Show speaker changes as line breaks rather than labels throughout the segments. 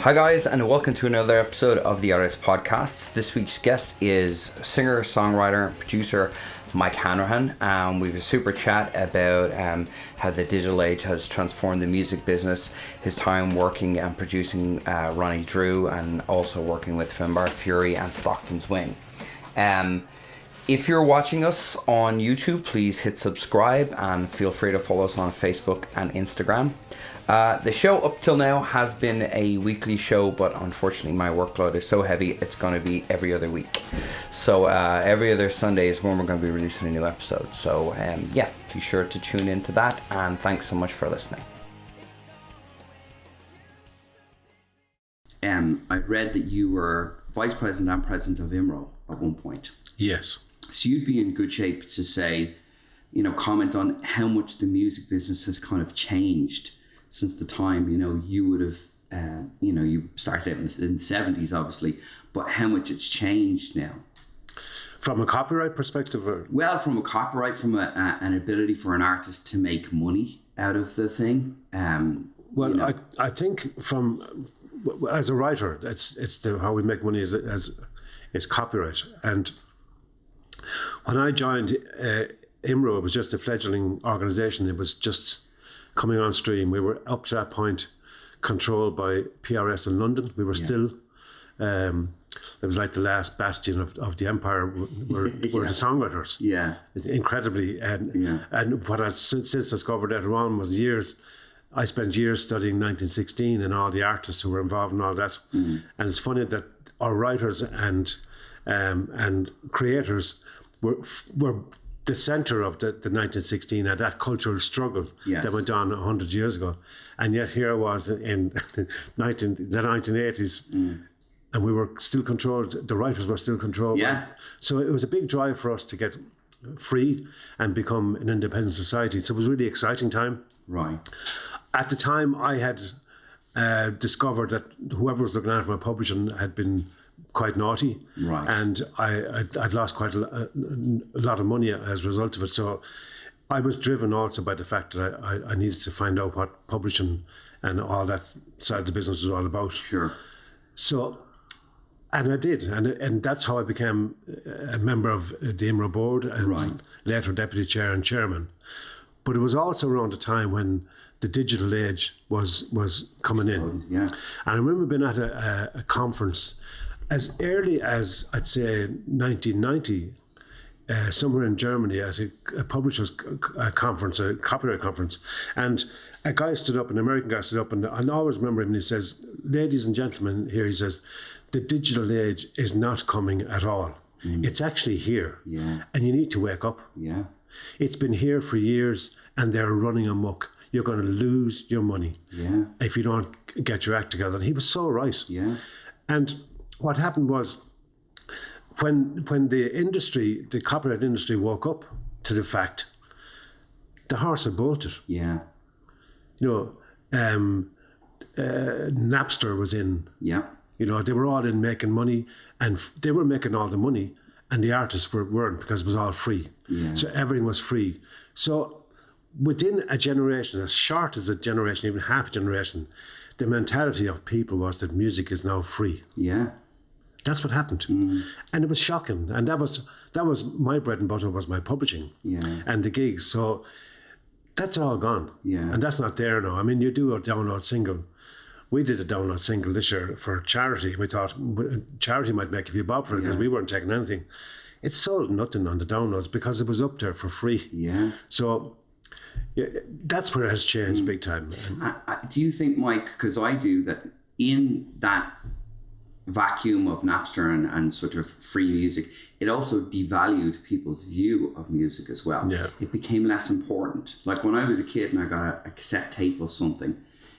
Hi guys, and welcome to another episode of the Artist Podcast. This week's guest is singer, songwriter, producer Mike Hanrahan. We have a super chat about how the digital age has transformed the music business, his time working and producing Ronnie Drew, and also working with Finbar Fury and Stockton's Wing. If you're watching us on YouTube, please hit subscribe and feel free to follow us on Facebook and Instagram. The show up till now has been a weekly show, but unfortunately my workload is so heavy it's going to be every other week. So every other Sunday is when we're going to be releasing a new episode. So yeah, be sure to tune into that, and thanks so much for listening. I read that you were Vice President and President of IMRO at one point.
Yes.
So you'd be in good shape to say, comment on how much the music business has kind of changed since the time, you would have, you started out in the 70s, obviously, but how much it's changed now.
From a copyright perspective?
Well, from a copyright, from an ability for an artist to make money out of the thing.
I think from, as a writer, it's how we make money is copyright. And when I joined IMRO, it was just a fledgling organisation. It was just coming on stream. We were up to that point controlled by PRS in London. We were still, it was like the last bastion of the empire were the songwriters. Yeah. Incredibly. And what I since discovered later on was I spent years studying 1916 and all the artists who were involved in all that. And it's funny that our writers and creators were the centre of the 1916 and that cultural struggle that went on 100 years ago. And yet here I was in the 1980s and we were still controlled, the writers were still controlled. Yeah. So it was a big drive for us to get free and become an independent society. So it was a really exciting time. Right. At the time I had discovered that whoever was looking after my publishing had been quite naughty, right? And I'd lost quite a lot of money as a result of it. So I was driven also by the fact that I needed to find out what publishing and all that side of the business was all about. Sure. So, and I did, and that's how I became a member of the IMRO board and later deputy chair and chairman. But it was also around the time when the digital age was coming in. Yeah. And I remember being at a conference as early as, I'd say, 1990, somewhere in Germany at a publishers' conference, a copyright conference, and a guy stood up, an American guy stood up, and I always remember him, and he says, "Ladies and gentlemen," here he says, "the digital age is not coming at all. It's actually here, and you need to wake up. It's been here for years, and they're running amok. You're going to lose your money if you don't get your act together." And he was so right. And what happened was when the copyright industry woke up to the fact the horse had bolted. Napster was in. They were all in making money, and they were making all the money, and the artists weren't, because it was all free. So everything was free. So within a generation, as short as a generation, even half a generation, the mentality of people was that music is now free. That's what happened. And it was shocking. And that was my bread and butter, was my publishing and the gigs. So that's all gone. And that's not there now. I mean, you do a download single. We did a download single this year for charity. We thought charity might make a few bob for it because we weren't taking anything. It sold nothing on the downloads because it was up there for free. So that's where it has changed big time.
Do you think, Mike, because I do, that in that vacuum of Napster and sort of free music, it also devalued people's view of music as well. It became less important. Like when I was a kid and I got a cassette tape of something,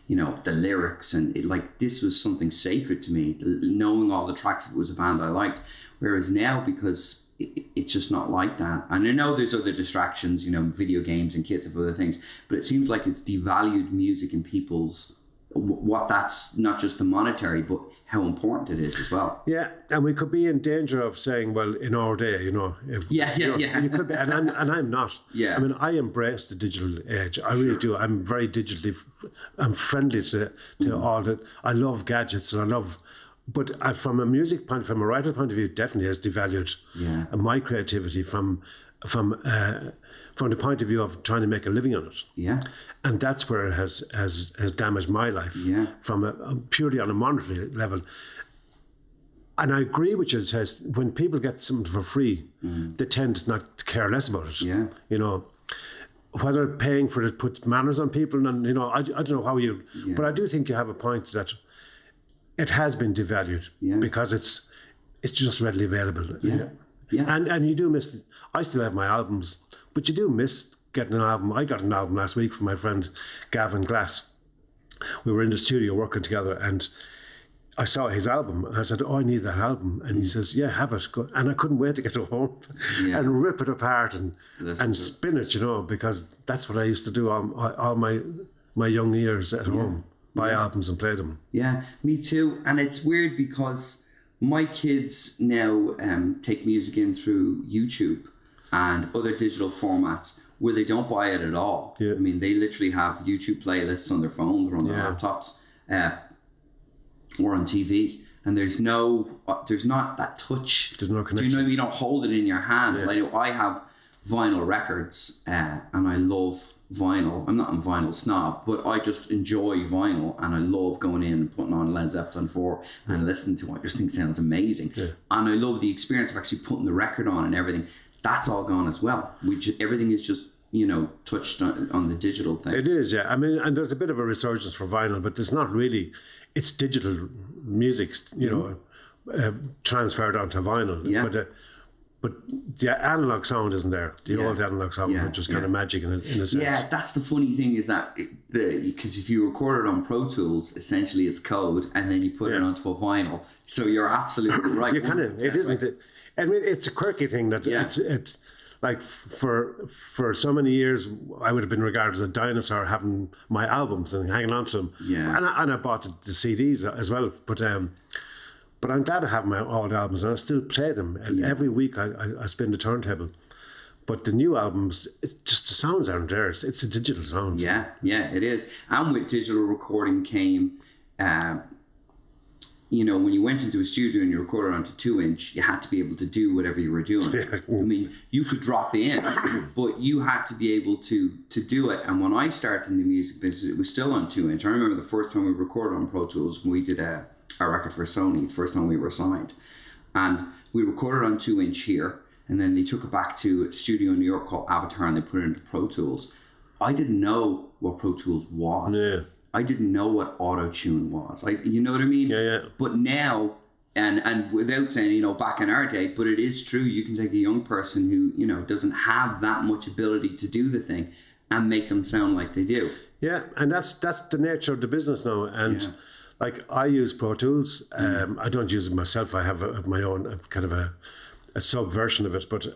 the lyrics, and this was something sacred to me, knowing all the tracks if it was a band I liked. Whereas now, because it's just not like that. And I know there's other distractions, video games and kids and other things, but it seems like it's devalued music in people's what that's not just the monetary, but how important it is as well.
Yeah, and we could be in danger of saying, well, in our day, you could be, and I'm not.
Yeah.
I mean, I embrace the digital age. I really do. I'm very I'm friendly to all that. I love gadgets, and but from a music point, from a writer point of view, it definitely has devalued my creativity from the point of view of trying to make a living on it.
Yeah.
And that's where it has damaged my life from purely on a monetary level. And I agree with you, Tess, when people get something for free, they tend to not care less about it.
Yeah.
You know, whether paying for it puts manners on people, and, you know, I don't know how you... Yeah. But I do think you have a point that it has been devalued because it's just readily available.
Yeah. Yeah.
And you do miss... I still have my albums, but you do miss getting an album. I got an album last week from my friend Gavin Glass. We were in the studio working together, and I saw his album, and I said, I need that album. And he says, yeah, have it. And I couldn't wait to get it home and rip it apart and spin it, you know, because that's what I used to do all my young years at home, buy albums and play them. Yeah,
me too. And it's weird because my kids now take music in through YouTube and other digital formats where they don't buy it at all. Yeah. I mean, they literally have YouTube playlists on their phones or on their laptops or on TV, and there's not that touch.
There's no connection.
Do you know, you don't hold it in your hand. Yeah. I know I have vinyl records and I love vinyl. I'm not a vinyl snob, but I just enjoy vinyl, and I love going in and putting on Led Zeppelin 4 and listening to it. I just think it sounds amazing. Yeah. And I love the experience of actually putting the record on and everything. That's all gone as well. Everything is just, you know, touched on the digital thing.
It is, yeah. I mean, and there's a bit of a resurgence for vinyl, but it's not really. It's digital music, you know, transferred onto vinyl. Yeah. But the analog sound isn't there. The old analog sound, which was kind of magic in a sense.
Yeah, that's the funny thing is that because if you record it on Pro Tools, essentially it's code, and then you put it onto a vinyl. So you're absolutely right.
You kind of, it isn't. Right. I mean, it's a quirky thing that it like for so many years I would have been regarded as a dinosaur having my albums and hanging on to them. Yeah. And I bought the CDs as well, but I'm glad to have my old albums, and I still play them. And every week I spin the turntable. But the new albums, the sounds aren't there. It's a digital sound.
Yeah, it is. And with digital recording came, you know, when you went into a studio and you recorded onto 2-inch, you had to be able to do whatever you were doing. Yeah. I mean, you could drop in, but you had to be able to do it. And when I started in the music business, it was still on 2-inch. I remember the first time we recorded on Pro Tools when we did a record for Sony, the first time we were signed. And we recorded on 2-inch here, and then they took it back to a studio in New York called Avatar, and they put it into Pro Tools. I didn't know what Pro Tools was. Yeah. I didn't know what auto-tune was. You know what I mean?
Yeah.
But now, and without saying, you know, back in our day, but it is true, you can take a young person who, you know, doesn't have that much ability to do the thing and make them sound like they do.
Yeah, and that's the nature of the business now. And like, I use Pro Tools. I don't use it myself. I have my own kind of a subversion of it, but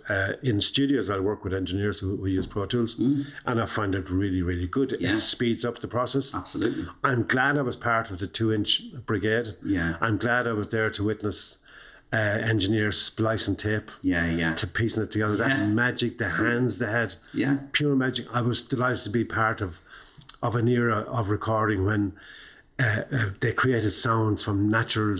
in studios I work with engineers who use Pro Tools, and I find it really, really good. It speeds up the process.
Absolutely.
I'm glad I was part of the 2-inch brigade.
Yeah.
I'm glad I was there to witness engineers splicing tape. To piecing it together. That magic, the hands they had.
Yeah.
Pure magic. I was delighted to be part of an era of recording when they created sounds from natural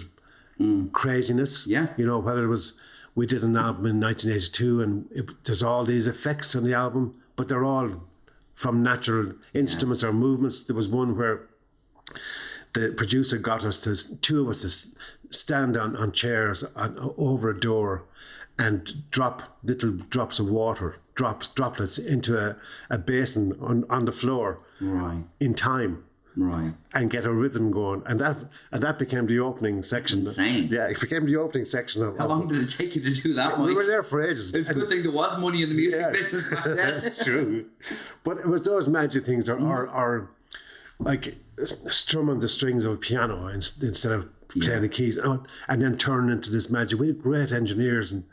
craziness.
Yeah.
You know, whether it was... We did an album in 1982, and there's all these effects on the album, but they're all from natural instruments or movements. There was one where the producer got two of us to stand on chairs over a door and drop little drops of water, droplets into a basin on the floor in time.
Right.
And get a rhythm going. And that became the opening section.
That's insane.
Yeah, it became the opening section of...
How long did it take you to do that, Mike?
We were there for ages.
It's a good thing there was money in the music business back then.
That's true. But it was those magic things are like strumming the strings of a piano instead of playing the keys, and then turning into this magic. We had great engineers, and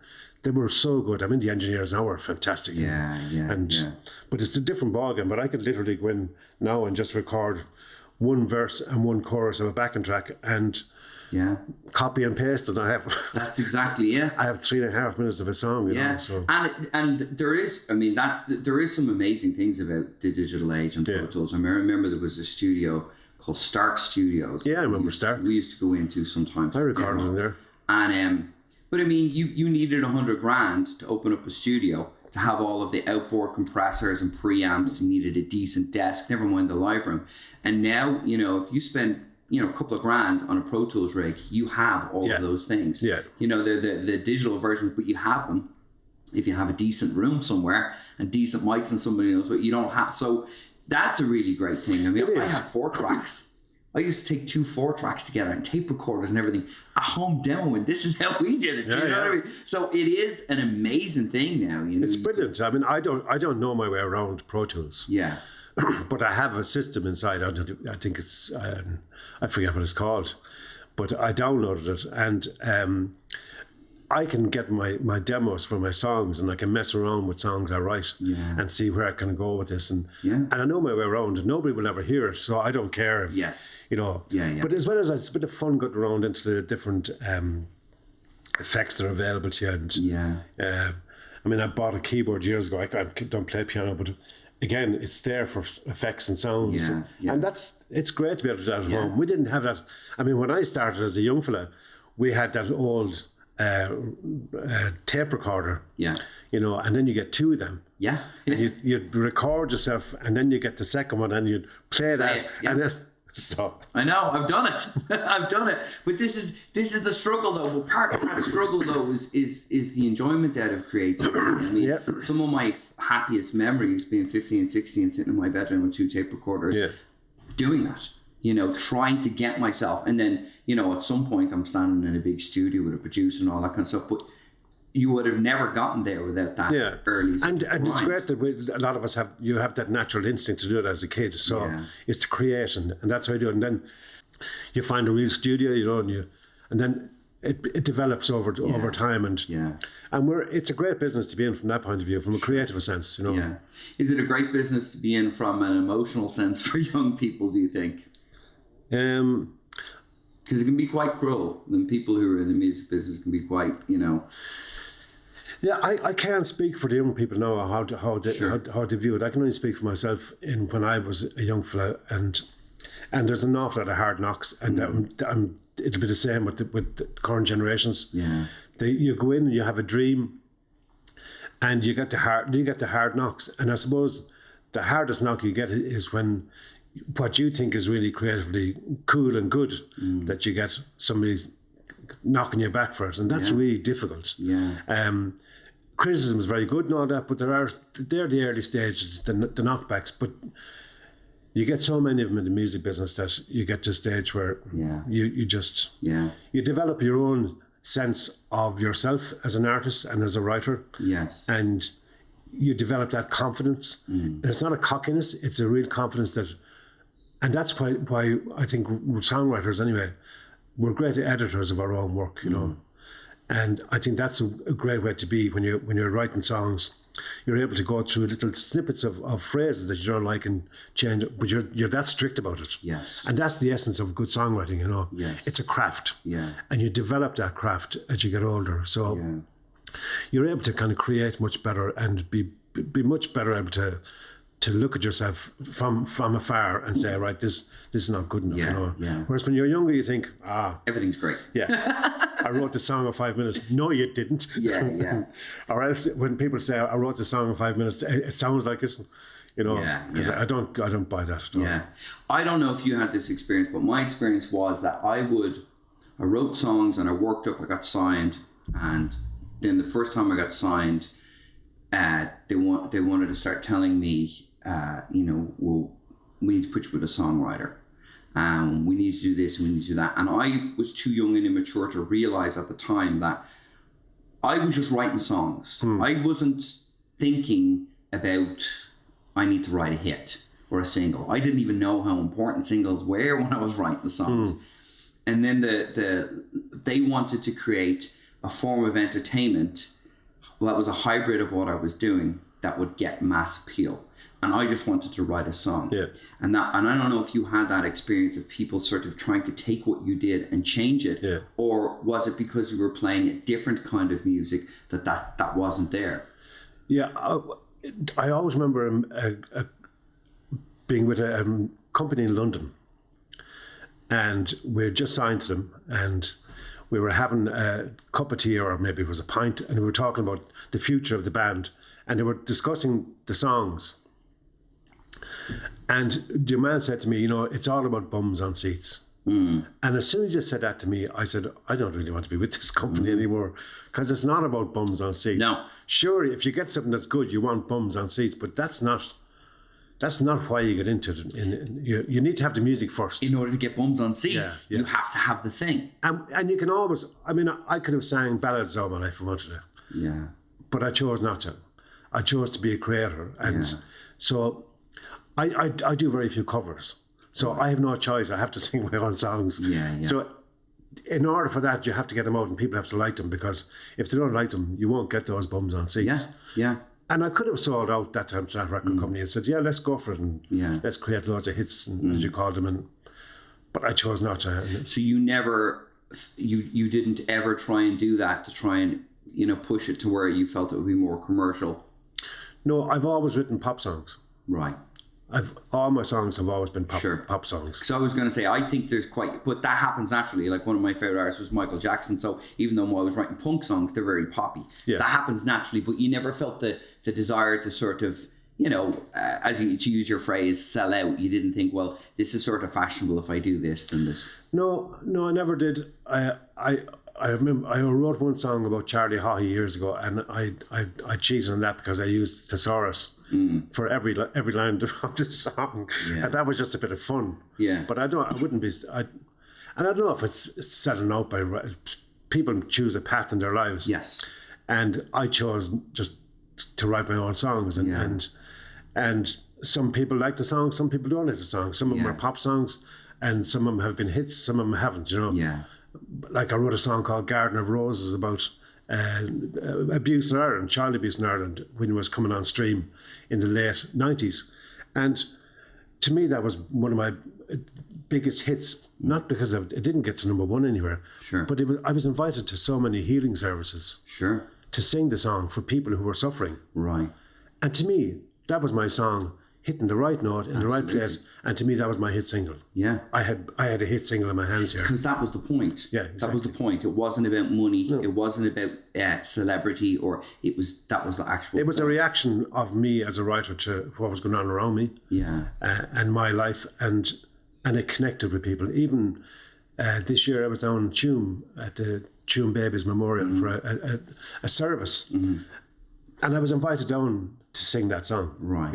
they were so good. I mean, the engineers now are fantastic.
Yeah.
But it's a different ballgame. But I could literally go in now and just record one verse and one chorus of a backing track and copy and paste, and I have
that's exactly
I have 3.5 minutes of a song, you know, so.
and there is, I mean, that there is some amazing things about the digital age and Pro Tools. I remember there was a studio called Stark Studios.
Yeah, I remember Stark.
We used to go into sometimes.
I recorded in there.
And but I mean, you needed $100,000 to open up a studio, to have all of the outboard compressors and preamps. You needed a decent desk, never mind the live room. And now, you know, if you spend, you know, a couple of grand on a Pro Tools rig, you have all of those things.
Yeah.
You know, the digital versions, but you have them if you have a decent room somewhere and decent mics and somebody knows what you don't have. So that's a really great thing. I mean, I have 4 tracks. I used to take 2 4-tracks together and tape recorders and everything, a home demo, and this is how we did it. You know what I mean? So it is an amazing thing now. You know,
it's brilliant. I mean, I don't know my way around Pro Tools.
Yeah.
But I have a system inside. I think it's I forget what it's called, but I downloaded it, and I can get my demos for my songs, and I can mess around with songs I write and see where I can go with this, and I know my way around, and nobody will ever hear it, so I don't care if you know. But as well as it's a bit of fun getting around into the different effects that are available to you, and I mean, I bought a keyboard years ago. I don't play piano, but again, it's there for effects and sounds, and it's great to be able to do that at home. We didn't have that. I mean, when I started as a young fella, we had that old tape recorder, you know, and then you get 2 of them, and you'd record yourself, and then you get the second one, and you'd play that, and then so
I know I've done it. I've done it, but this is the struggle though. But part of that struggle though is the enjoyment out of creativity. I mean, some of my happiest memories being 15, 16, sitting in my bedroom with 2 tape recorders, doing that. You know, trying to get myself, and then, you know, at some point I'm standing in a big studio with a producer and all that kind of stuff, but you would have never gotten there without that early
and it's great that a lot of us have that natural instinct to do it as a kid, so it's to create, and that's how you do it, and then you find a real studio, you know, and then it develops over time, and it's a great business to be in from that point of view, from a creative sense, you know.
Is it a great business to be in from an emotional sense for young people, do you think? Because it can be quite cruel, and people who are in the music business can be quite, you know.
Yeah, I can't speak for the young people now how they view it. I can only speak for myself when I was a young fella, and there's an awful lot of hard knocks, and it'll be the same with the current generations. Yeah, you go in and you have a dream, and you get the hard knocks, and I suppose the hardest knock you get is when what you think is really creatively cool and good, that you get somebody knocking you back for it, and that's really difficult. Criticism is very good and all that, but they're the early stages, the knockbacks, but you get so many of them in the music business that you get to a stage where you just you develop your own sense of yourself as an artist and as a writer, and you develop that confidence, and it's not a cockiness, it's a real confidence and that's why I think songwriters anyway, we're great editors of our own work, you know. And I think that's a great way to be when you're writing songs. You're able to go through little snippets of phrases that you don't like and change, but you're that strict about it.
Yes.
And that's the essence of good songwriting, you know.
Yes.
It's a craft.
Yeah.
And you develop that craft as you get older. So you're able to kind of create much better and be much better able to look at yourself from afar and say, right, this is not good enough, you know. Yeah. Whereas when you're younger, you think,
everything's great.
I wrote the song in 5 minutes. No, you didn't. Or else when people say I wrote the song in 5 minutes, it sounds like it, you know. I don't buy that at all.
I don't know if you had this experience, but my experience was that I wrote songs and I worked up, I got signed, and then the first time I got signed, they wanted to start telling me, well, we need to put you with a songwriter. We need to do this, we need to do that. And I was too young and immature to realize at the time that I was just writing songs. I wasn't thinking about, I need to write a hit or a single. I didn't even know how important singles were when I was writing the songs. And then they wanted to create a form of entertainment that was a hybrid of what I was doing that would get mass appeal. and I just wanted to write a song.
Yeah.
And I don't know if you had that experience of people sort of trying to take what you did and change it,
Yeah.
or was it because you were playing a different kind of music that wasn't there?
Yeah, I always remember being with a company in London, and we had just signed to them, and we were having a cup of tea, or maybe it was a pint, and we were talking about the future of the band, and they were discussing the songs. And the man said to me, it's all about bums on seats. And as soon as he said that to me, I said, I don't really want to be with this company anymore, because it's not about bums on seats.
No.
Sure, if you get something that's good, you want bums on seats, but that's not why you get into it. You need to have the music first.
In order to get bums on seats, you have to have the thing.
And you can always, I could have sang ballads all my life if I wanted to.
Yeah.
But I chose not to. I chose to be a creator. And so I do very few covers. So I have no choice. I have to sing my own songs.
Yeah.
So in order for that, you have to get them out and people have to like them, because if they don't like them, you won't get those bums on seats.
Yeah.
And I could have sold out that time to that record company and said, let's go for it, and let's create loads of hits, as you called them. But I chose not to.
So you never, you didn't ever try and do that to try and, push it to where you felt it would be more commercial?
No, I've always written pop songs.
Right.
All my songs have always been
Sure.
pop songs.
So I was going to say, I think there's but that happens naturally. Like one of my favorite artists was Michael Jackson. So even though I was writing punk songs, they're very poppy.
Yeah.
That happens naturally, but you never felt the desire to sort of, as you, to use your phrase, sell out. You didn't think, well, this is sort of fashionable. If I do this, then this.
No, I never did. I remember I wrote one song about Charlie Haughey years ago, and I cheated on that because I used thesaurus for every line of the song, and that was just a bit of fun.
Yeah.
But I don't know if it's setting out by people choose a path in their lives.
Yes.
And I chose just to write my own songs, and some people like the song, some people don't like the song. Some of them are pop songs, and some of them have been hits, some of them haven't.
Yeah.
Like I wrote a song called Garden of Roses about abuse in Ireland, child abuse in Ireland, when it was coming on stream in the late 90s. And to me, that was one of my biggest hits, not because it didn't get to number one anywhere, but I was invited to so many healing services to sing the song for people who were suffering.
Right.
And to me, that was my song hitting the right note in the right place, and to me that was my hit single.
Yeah.
I had a hit single in my hands here.
Because that was the point.
Yeah, exactly.
That was the point. It wasn't about money. No. It wasn't about celebrity, or that was the actual.
It was a reaction of me as a writer to what was going on around me.
Yeah.
And my life, and it connected with people. Even this year, I was down in Tuam at the Tuam Babies Memorial for a service, and I was invited down to sing that song.
Right.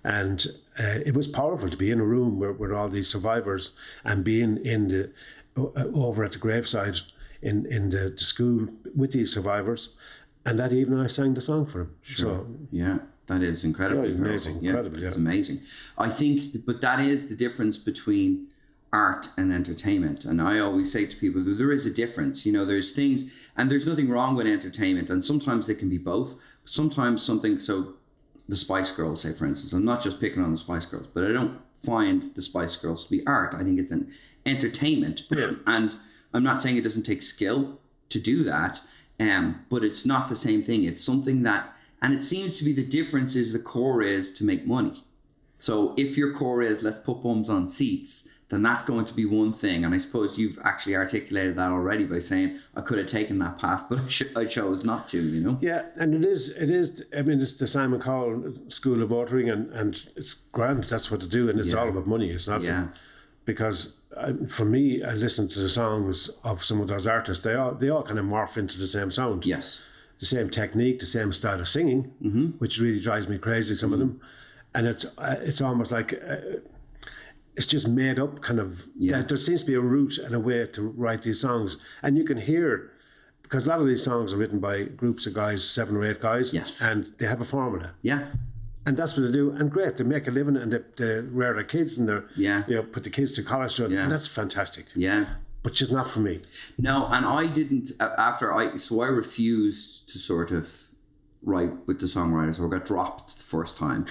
And it was powerful to be in a room with all these survivors, and being in over at the graveside in the school with these survivors. And that evening I sang the song for them.
Sure. So, that is incredibly
amazing. Incredible,
It's amazing. I think, but that is the difference between art and entertainment. And I always say to people, there is a difference. There's things, and there's nothing wrong with entertainment. And sometimes they can be both. Sometimes something, so the Spice Girls, say, for instance, I'm not just picking on the Spice Girls, but I don't find the Spice Girls to be art. I think it's an entertainment.
Yeah.
And I'm not saying it doesn't take skill to do that, but it's not the same thing. It's something that, and it seems to be the difference is the core is to make money. So if your core is, let's put bums on seats, then that's going to be one thing. And I suppose you've actually articulated that already by saying, I could have taken that path, but I chose not to,
Yeah, and it is, it's the Simon Cowell School of Motoring, and it's grand, that's what to do, and it's all about money. It's not, because for me, I listen to the songs of some of those artists, they all kind of morph into the same sound.
Yes. The
same technique, the same style of singing, which really drives me crazy, some of them. And it's almost like... it's just made up kind of, there seems to be a route and a way to write these songs. And you can hear, because a lot of these songs are written by groups of guys, 7 or 8 guys, and they have a formula.
Yeah.
And that's what they do. And great, they make a living, and they rear their kids, and they put the kids to college, and that's fantastic.
Yeah.
But just not for me.
No, and I didn't, so I refused to sort of write with the songwriters, or got dropped the first time.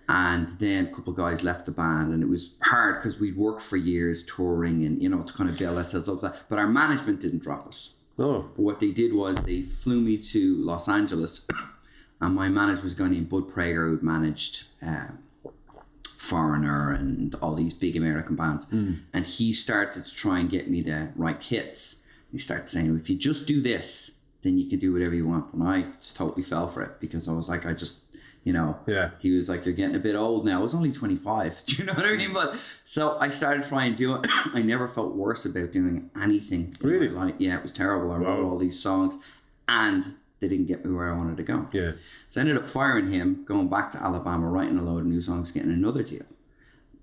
And then a couple of guys left the band, and it was hard because we'd worked for years touring and, to kind of build ourselves up. But our management didn't drop us.
Oh.
But what they did was they flew me to Los Angeles, and my manager was a guy named Bud Prager, who'd managed Foreigner and all these big American bands. And he started to try and get me to write hits. He started saying, if you just do this, then you can do whatever you want. And I just totally fell for it because I was like, he was like, you're getting a bit old now. I was only 25. Do you know what I mean? But so I started trying to do it. I never felt worse about doing anything.
Really?
Yeah, it was terrible. I wrote all these songs and they didn't get me where I wanted to go.
Yeah.
So I ended up firing him, going back to Alabama, writing a load of new songs, getting another deal.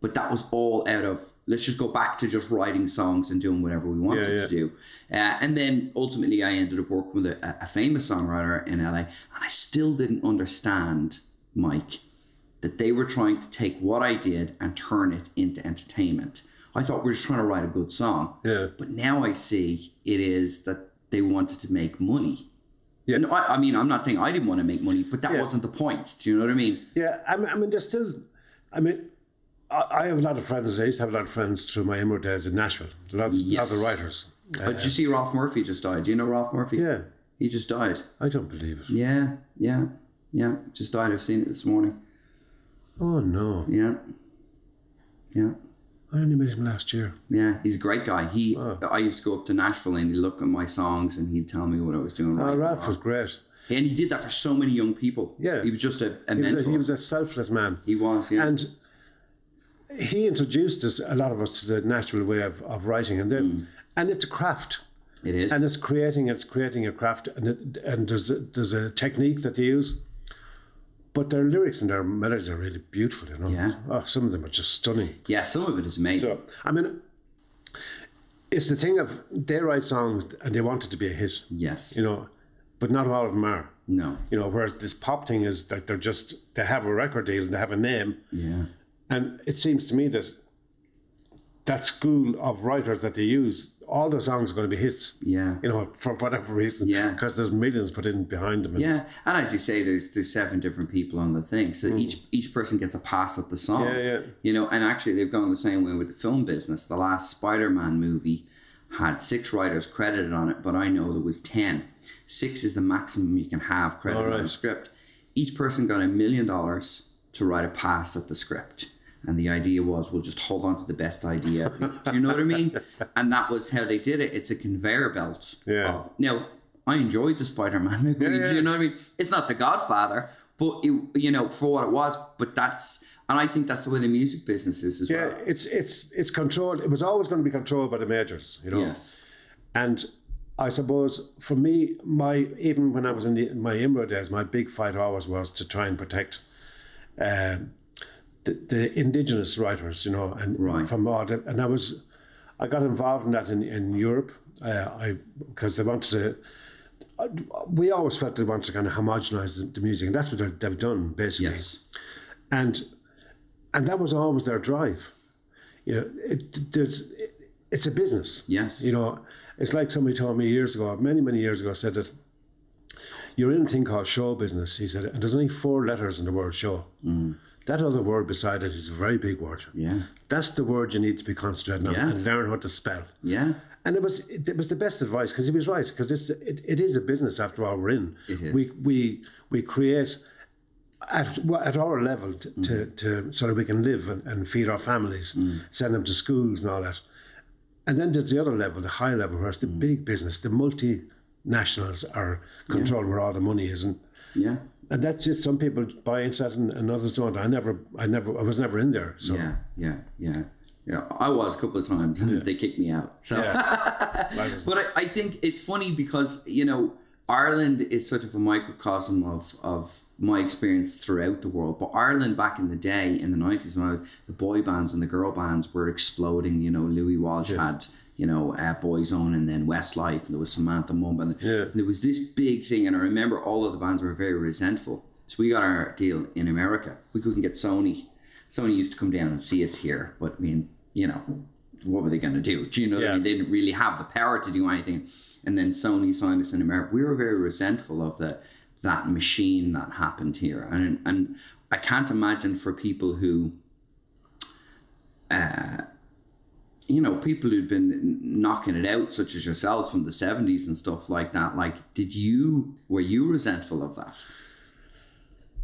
But that was all out of, let's just go back to just writing songs and doing whatever we wanted to do. And then ultimately I ended up working with a famous songwriter in LA. And I still didn't understand, Mike, that they were trying to take what I did and turn it into entertainment. I thought we were just trying to write a good song.
Yeah.
But now I see it is that they wanted to make money.
Yeah.
And I mean, I'm not saying I didn't want to make money, but that wasn't the point. Do you know what I mean?
Yeah, I mean, there's still, I have a lot of friends. I used to have a lot of friends through my Emerald days in Nashville. Lots of writers.
But did you see Ralph Murphy just died? Do you know Ralph Murphy?
Yeah.
He just died.
I don't believe it.
Yeah. Just died. I've seen it this morning.
Oh, no.
Yeah.
I only met him last year.
Yeah, he's a great guy. I used to go up to Nashville and he'd look at my songs and he'd tell me what I was doing right.
Ralph was great.
And he did that for so many young people.
Yeah.
He was just a mentor.
He was a selfless man.
He was, yeah.
And he introduced a lot of us to the Nashville way of writing, and it's a craft.
It is,
and it's creating a craft, and there's a technique that they use, but their lyrics and their melodies are really beautiful.
Yeah.
Some of them are just stunning.
Yeah, some of it is amazing.
So, it's the thing of they write songs and they want it to be a hit.
Yes.
But not all of them are.
No.
Whereas this pop thing is that they have a record deal and they have a name.
Yeah.
And it seems to me that school of writers that they use, all their songs are going to be hits.
Yeah.
For whatever reason.
Yeah.
Because there's millions put in behind them.
Yeah. And as you say, there's 7 different people on the thing. So each person gets a pass at the song.
Yeah.
And actually they've gone the same way with the film business. The last Spider-Man movie had 6 writers credited on it, but I know there was 10. 6 is the maximum you can have credited on a script. Each person got $1 million to write a pass at the script. And the idea was, we'll just hold on to the best idea. Do you know what I mean? And that was how they did it. It's a conveyor belt.
Yeah.
Now, I enjoyed the Spider-Man movie.
Yeah.
Do you know what I mean? It's not The Godfather, but it, for what it was. But and I think that's the way the music business is as well.
Yeah, it's controlled. It was always going to be controlled by the majors.
Yes.
And I suppose for me, even when I was in my Imro days, my big fight always was to try and protect the indigenous writers, and from all that. And I got involved in that in Europe, because they wanted to. We always felt they wanted to kind of homogenize the music, and that's what they've done basically.
Yes.
And that was always their drive. It's a business.
Yes.
It's like somebody told me many years ago, said that you're in a thing called show business. He said, and there's only 4 letters in the word show. Mm. That other word beside it is a very big word.
Yeah.
That's the word you need to be concentrating on and learn how to spell.
Yeah.
And it was the best advice, because he was right, because it is a business after all we're in.
It is.
We create at our level to so that we can live and feed our families, send them to schools and all that. And then there's the other level, the high level, where it's the big business, the multinationals are controlling where all the money is. And that's it. Some people buy into that and others don't. I was never in there. So.
Yeah, I was a couple of times and they kicked me out. So, but I think it's funny because, Ireland is sort of a microcosm of my experience throughout the world. But Ireland back in the day, in the 90s, when the boy bands and the girl bands were exploding, Louis Walsh had, Boyzone and then Westlife, and there was Samantha Mumba. And there was this big thing, and I remember all of the bands were very resentful. So we got our deal in America. We couldn't get Sony. Sony used to come down and see us here, but what were they going to do? Do you know what I mean? They didn't really have the power to do anything. And then Sony signed us in America. We were very resentful of the that machine that happened here. And I can't imagine for people who, people who'd been knocking it out, such as yourselves from the 70s and stuff like that, like, were you resentful of that?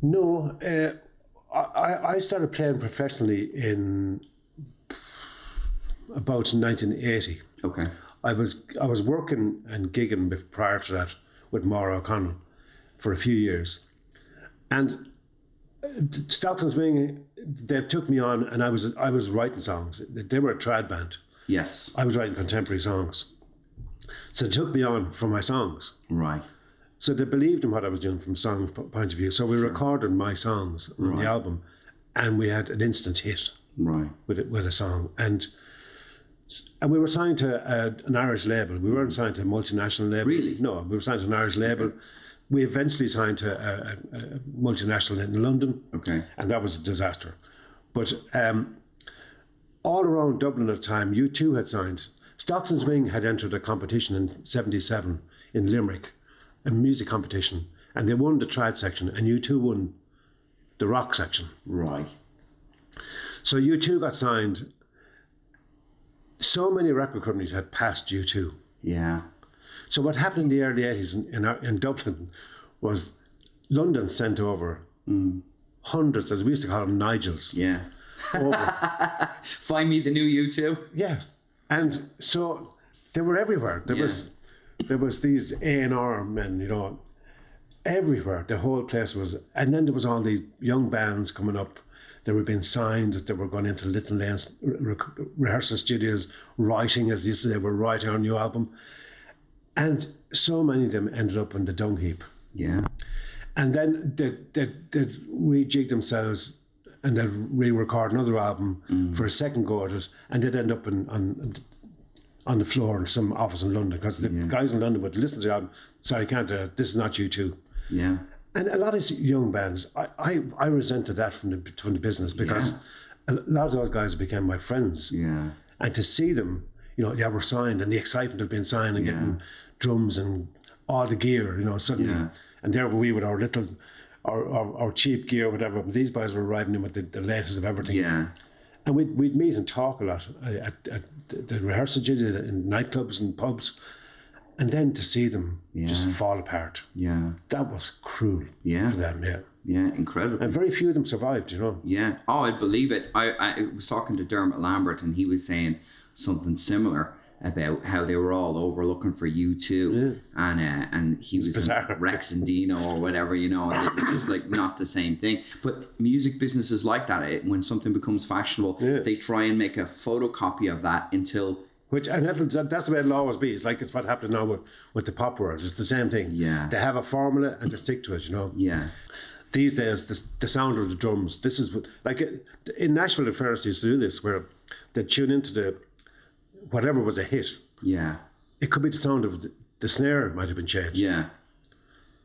No, I started playing professionally in about 1980.
Okay.
I was working and gigging prior to that with Maura O'Connell for a few years, and Stockton's Wing, they took me on, and I was writing songs. They were a trad band.
Yes.
I was writing contemporary songs, so they took me on for my songs.
Right.
So they believed in what I was doing from a song point of view. So we recorded my songs on the album, and we had an instant hit.
Right.
With a song, and we were signed to an Irish label. We weren't signed to a multinational label.
Really?
No, we were signed to an Irish label. We eventually signed to a multinational in London.
Okay.
And that was a disaster. But all around Dublin at the time, U2 had signed. Stockton's Wing had entered a competition in '77 in Limerick, a music competition, and they won the trad section, and U2 won the rock section.
Right.
So U2 got signed. So many record companies had passed U2.
Yeah.
So what happened in the early 80s in Dublin was London sent over hundreds, as we used to call them, Nigels.
Yeah.
Over.
Find me the new U2.
Yeah. And so they were everywhere. There was these A&R men, everywhere. The whole place was, and then there was all these young bands coming up. They were being signed. They were going into Little Lanes rehearsal studios, writing, as they were writing our new album. And so many of them ended up in the dung heap.
Yeah.
And then they'd rejig themselves and they'd re-record another album for a second go at it, and they'd end up on the floor in some office in London, because the guys in London would listen to the album. Sorry, can't. This is not U2.
Yeah.
And a lot of young bands, I resented that from the business, because a lot of those guys became my friends.
Yeah.
And to see them, we're signed, and the excitement of being signed and getting drums and all the gear, suddenly. Yeah. And there we with our little, our cheap gear, whatever. But these guys were arriving in with the latest of everything.
Yeah.
And we'd meet and talk a lot at the rehearsal studios, in nightclubs and pubs. And then to see them just fall apart. Yeah. That was cruel for them,
Yeah, incredible.
And very few of them survived,
Yeah. Oh, I believe it. I was talking to Dermot Lambert, and he was saying something similar about how they were all over looking for U2, and he was Rex and Dino or whatever, and it was just like not the same thing. But music business is like that. When something becomes fashionable, they try and make a photocopy of that until...
That's the way it'll always be. It's what happened now with the pop world. It's the same thing.
Yeah.
They have a formula and they stick to it,
Yeah.
These days, the sound of the drums, this is what... in Nashville, the Ferris used to do this, where they tune into whatever was a hit.
Yeah.
It could be the sound of the snare might have been changed.
Yeah.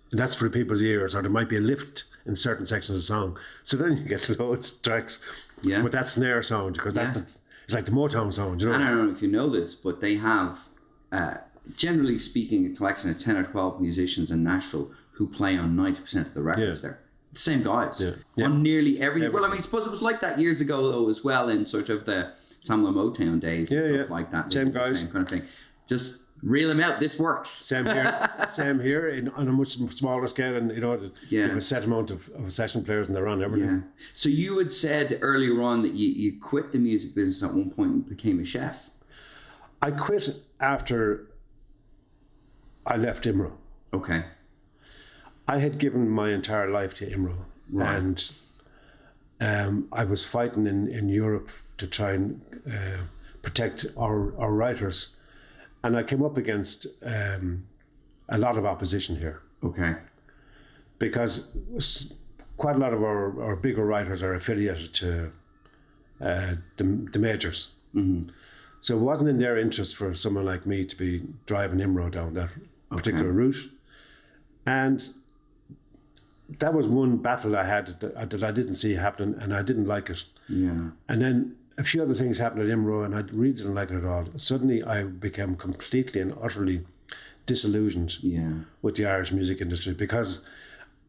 And that's for people's ears, or there might be a lift in certain sections of the song. So then you get loads of tracks with that snare sound, because it's like the Motown sound,
And I don't know if you know this, but they have, generally speaking, a collection of 10 or 12 musicians in Nashville who play on 90% of the records there. The same guys. Yeah. On nearly everything. Well, I suppose it was like that years ago, though, as well, in sort of the Tamla Motown days and stuff like that.
Same guys.
Same kind of thing. Just reel them out. This works.
Same here. On a much smaller scale, and you have a set amount of session players, and they're on everything.
Yeah. So you had said earlier on that you quit the music business at one point and became a chef.
I quit after I left IMRO.
Okay.
I had given my entire life to IMRO, and I was fighting in Europe to try and protect our writers. And I came up against a lot of opposition here.
Okay.
Because quite a lot of our bigger writers are affiliated to the majors. Mm-hmm. So it wasn't in their interest for someone like me to be driving IMRO down that particular route. And that was one battle I had that I didn't see happening, and I didn't like it. Yeah. And then a few other things happened at IMRO, and I really didn't like it at all. Suddenly I became completely and utterly disillusioned with the Irish music industry, because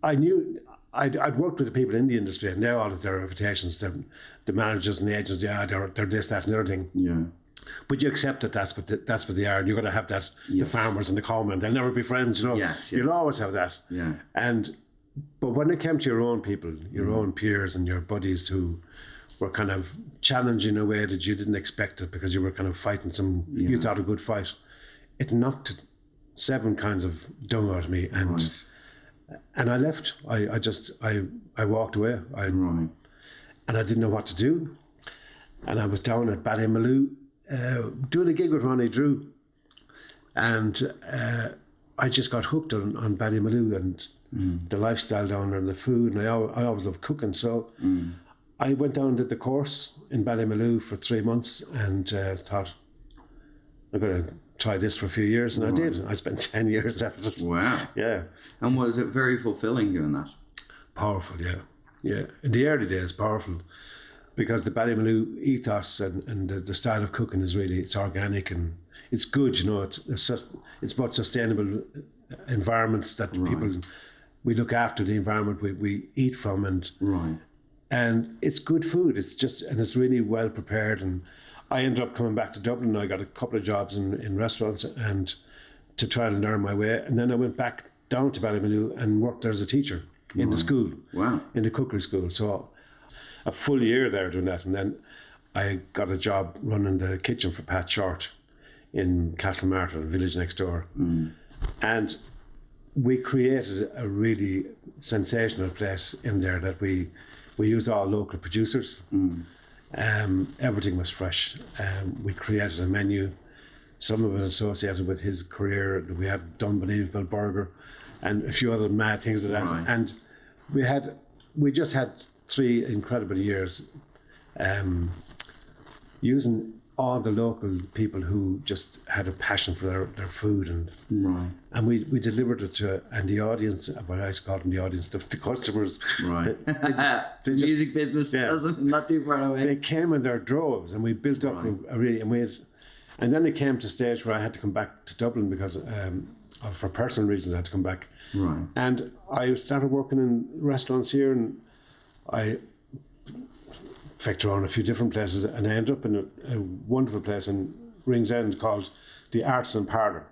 I knew I'd worked with the people in the industry, and they're all of their reputations. The managers and the agents, they're this, that, and the other thing.
Yeah.
But you accept that that's what they are, and you're going to have that. The farmers and the cowmen, they'll never be friends,
Yes.
You'll always have that.
Yeah.
But when it came to your own people, your own peers and your buddies who were kind of challenging in a way that you didn't expect it, because you were kind of fighting you thought a good fight, it knocked 7 kinds of dung out of me, and I left. I walked away. And I didn't know what to do. And I was down at Ballymaloe doing a gig with Ronnie Drew, and I just got hooked on Ballymaloe and the lifestyle down there and the food, and I always loved cooking. So I went down and did the course in Ballymaloe for 3 months, and thought, I'm going to try this for a few years, and I did. I spent 10 years at it.
Wow.
Yeah.
And was it very fulfilling doing that?
Powerful, yeah. Yeah. In the early days, powerful. Because the Ballymaloe ethos and the style of cooking is really, it's organic and it's good, it's about sustainable environments that people, we look after the environment we eat from, and it's good food. It's really well prepared. And I ended up coming back to Dublin. I got a couple of jobs in restaurants and to try and learn my way. And then I went back down to Ballymaloe and worked there as a teacher in the school, in the cookery school. So a full year there doing that, and then I got a job running the kitchen for Pat Short in Castlemartin, a village next door. And we created a really sensational place in there that we used all local producers. Everything was fresh. We created a menu, some of it associated with his career. We had Unbelievable Burger and a few other mad things like that. And we just had 3 incredible years using all the local people who just had a passion for their food, and we delivered it to, and the audience, what I call them the audience, the customers,
the music business doesn't, not too far away.
They came in their droves, and we built up and then it came to a stage where I had to come back to Dublin because for personal reasons I had to come back, and I started working in restaurants here, and I fecked around a few different places, and I ended up in a wonderful place in Ringsend called the Artisan Parlour.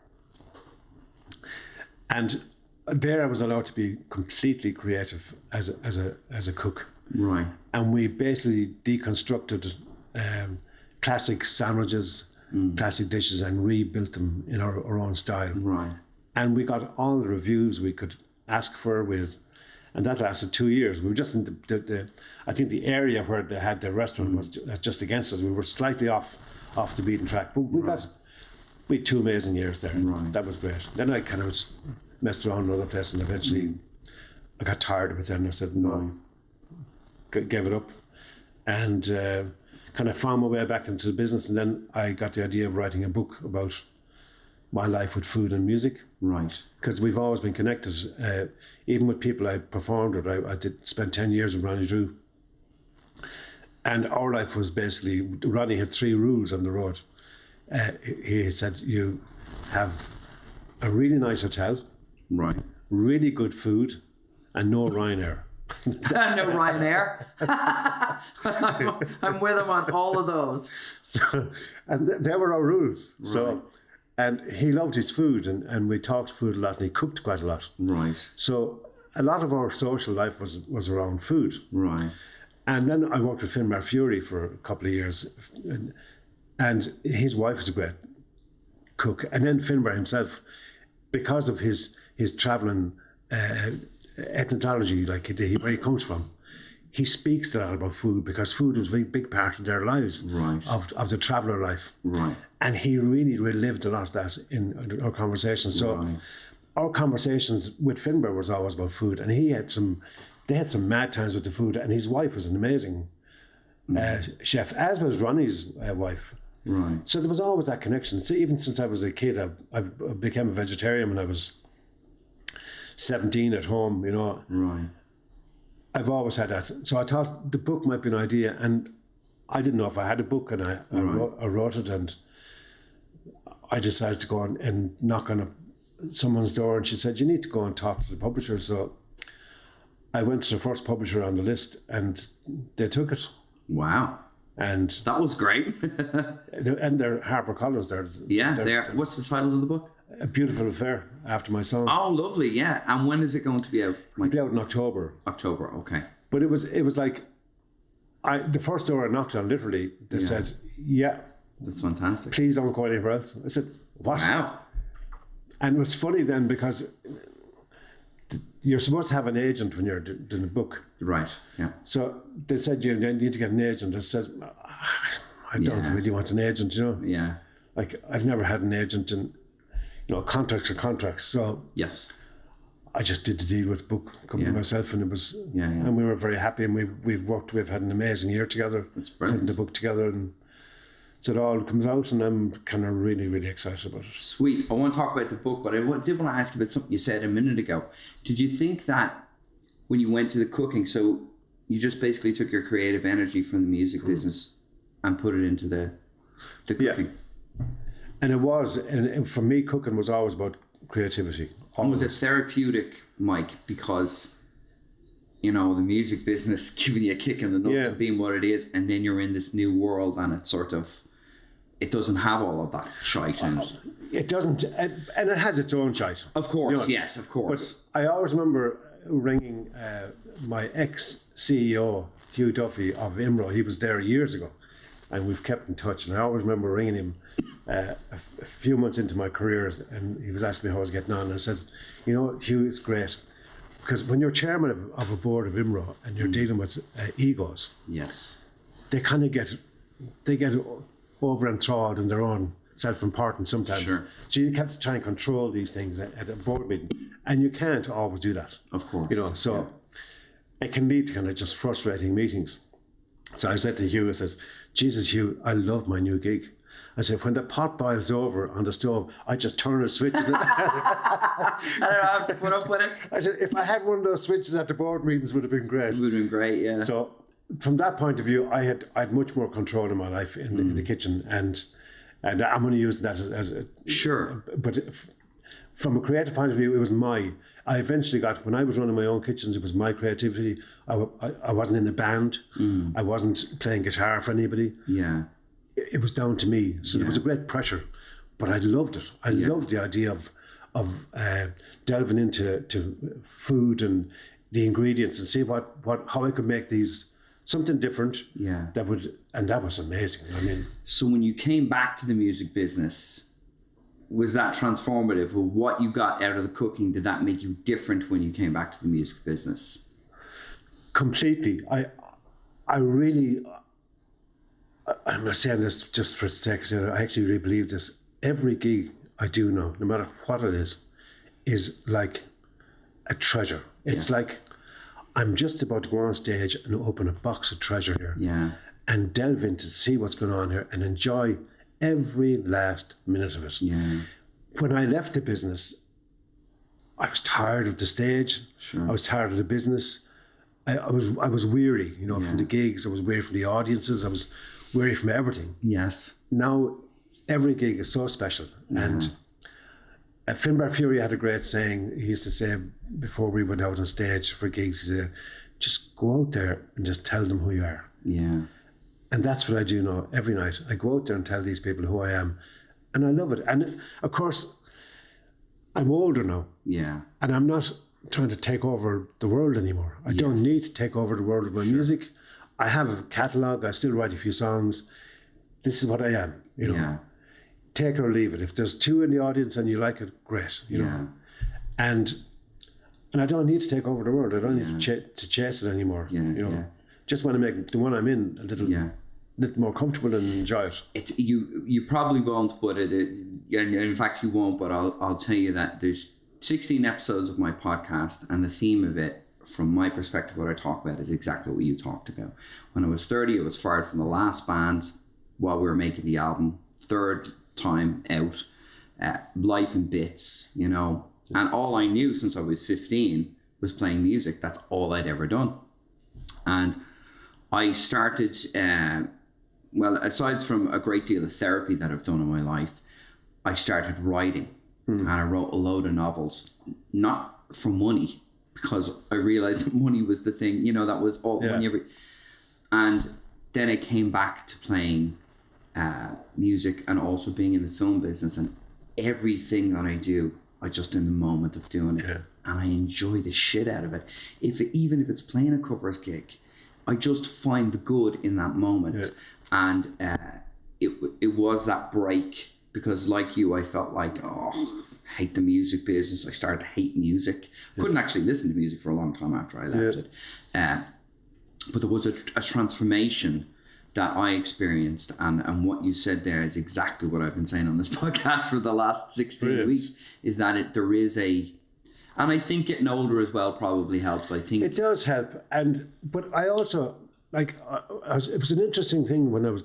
And there I was allowed to be completely creative as a cook. And we basically deconstructed classic sandwiches, classic dishes, and rebuilt them in our own style. And we got all the reviews we could ask for and that lasted 2 years. We were just in I think the area where they had the restaurant was just against us. We were slightly off the beaten track, but we had 2 amazing years there. That was great. Then I kind of messed around in other places, and eventually I got tired of it. Then I said no, gave it up, and kind of found my way back into the business. And then I got the idea of writing a book about my life with food and music. Because we've always been connected, even with people I performed with. I did spend 10 years with Ronnie Drew. And our life was basically, Ronnie had 3 rules on the road. He said, you have a really nice hotel, really good food, and no Ryanair.
No Ryanair. I'm with him on all of those.
So, and they were our rules. So. And he loved his food, and we talked food a lot, and he cooked quite a lot. So a lot of our social life was around food. And then I worked with Finbar Fury for a couple of years, and his wife is a great cook. And then Finbar himself, because of his travelling ethnology, like where he comes from, he speaks a lot about food, because food was a very big part of their lives, of the traveller life. And he really relived a lot of that in our conversations. So our conversations with Finbar was always about food, and they had some mad times with the food, and his wife was an amazing chef, as was Ronnie's wife. So there was always that connection. So even since I was a kid, I became a vegetarian when I was 17 at home, I've always had that. So I thought the book might be an idea, and I didn't know if I had a book, and I wrote it, and I decided to go and knock on someone's door, and she said, you need to go and talk to the publisher. So I went to the first publisher on the list, and they took it.
Wow.
And
that was great.
And they're HarperCollins.
They're what's the title of the book?
A Beautiful Affair, after my song.
Oh, lovely, yeah. And when is it going to be out?
It'll be out in October.
October, okay.
But it was like, the first door I knocked on, literally, they said, yeah.
That's fantastic.
Please don't go anywhere else. I said, what?
Wow.
And it was funny then, because you're supposed to have an agent when you're doing a book.
Right, yeah.
So they said, you need to get an agent. I said, I don't really want an agent, you know?
Yeah.
Like, I've never had an agent, and, you know, contracts are contracts. So
yes,
I just did the deal with the book company myself, and it was, and we were very happy, and we've had an amazing year together.
That's brilliant.
Putting the book together, and so it all comes out, and I'm kind of really, really excited about it.
Sweet. I want to talk about the book, but I did want to ask you about something you said a minute ago. Did you think that when you went to the cooking, so you just basically took your creative energy from the music business and put it into the cooking?
Yeah. And it was, and for me, cooking was always about creativity.
And was it therapeutic, Mike, because, you know, the music business giving you a kick in the nuts of being what it is, and then you're in this new world, and it's sort of, it doesn't have all of that shite in it.
It doesn't, and it has its own shite.
Of course,
you know,
yes, of course.
But I always remember ringing my ex-CEO, Hugh Duffy of IMRO. He was there years ago, and we've kept in touch. And I always remember ringing him a few months into my career, and he was asking me how I was getting on. And I said, you know, Hugh, it's great. Because when you're chairman of a board of IMRO and you're dealing with egos, they kind of get over enthralled in their own self-importance sometimes.
Sure.
So you have to try and control these things at a board meeting, and you can't always do that.
Of course.
You know, so it can lead to kind of just frustrating meetings. So I said to Hugh, I says, Jesus, Hugh, I love my new gig. I said, when the pot boils over on the stove, I just turn a switch. And
I don't have to put up with it.
I said, if I had one of those switches at the board meetings, would have been great.
It would have been great, yeah.
So from that point of view, I had much more control in my life in the kitchen, and I'm going to use that as a...
Sure.
But from a creative point of view, it was I eventually got, when I was running my own kitchens, it was my creativity. I wasn't in a band. I wasn't playing guitar for anybody.
Yeah.
It was down to me. So there was a great pressure, but I loved it. I loved the idea of delving into food and the ingredients and see how I could make these something different.
Yeah.
That was amazing. I mean,
so when you came back to the music business, was that transformative? Or what you got out of the cooking, did that make you different when you came back to the music business?
Completely. I'm not saying this just for sex. I actually really believe this. Every gig I do now, no matter what it is like a treasure. It's like I'm just about to go on stage and open a box of treasure here.
Yeah.
And delve in to see what's going on here and enjoy every last minute of it.
Yeah.
When I left the business, I was tired of the stage.
Sure.
I was tired of the business. I was weary, you know, from the gigs. I was weary from the audiences. I was weary from everything.
Yes.
Now, every gig is so special. And Finbar Fury had a great saying. He used to say before we went out on stage for gigs, he said, just go out there and just tell them who you are.
Yeah.
And that's what I do now every night. I go out there and tell these people who I am. And I love it. And of course, I'm older now.
Yeah.
And I'm not trying to take over the world anymore. I don't need to take over the world with my music. I have a catalogue. I still write a few songs. This is what I am, you know.
Yeah.
Take it or leave it. If there's two in the audience and you like it, great, you know. And I don't need to take over the world. I don't need to chase it anymore. You know, just want to make the one I'm in a little more comfortable and enjoy it.
You probably won't, but in fact you won't. But I'll tell you that there's 16 episodes of my podcast, and the theme of it, from my perspective, what I talk about is exactly what you talked about. When I was 30, I was fired from the last band while we were making the album. Third time out, life in bits, you know. And all I knew since I was 15 was playing music. That's all I'd ever done. And I started, aside from a great deal of therapy that I've done in my life, I started writing. And I wrote a load of novels, not for money, because I realized that money was the thing, that was all money. And then I came back to playing music and also being in the film business, and everything that I do, I just in the moment of doing it, and I enjoy the shit out of it. Even if it's playing a covers gig, I just find the good in that moment, and it was that break, because like you, I felt like, I hate the music business. I started to hate music. Couldn't actually listen to music for a long time after I left it, but there was a transformation that I experienced, and what you said there is exactly what I've been saying on this podcast for the last 16 weeks, is that there is and I think getting older as well probably helps. I think
it does help, but I also, like, it was an interesting thing when I was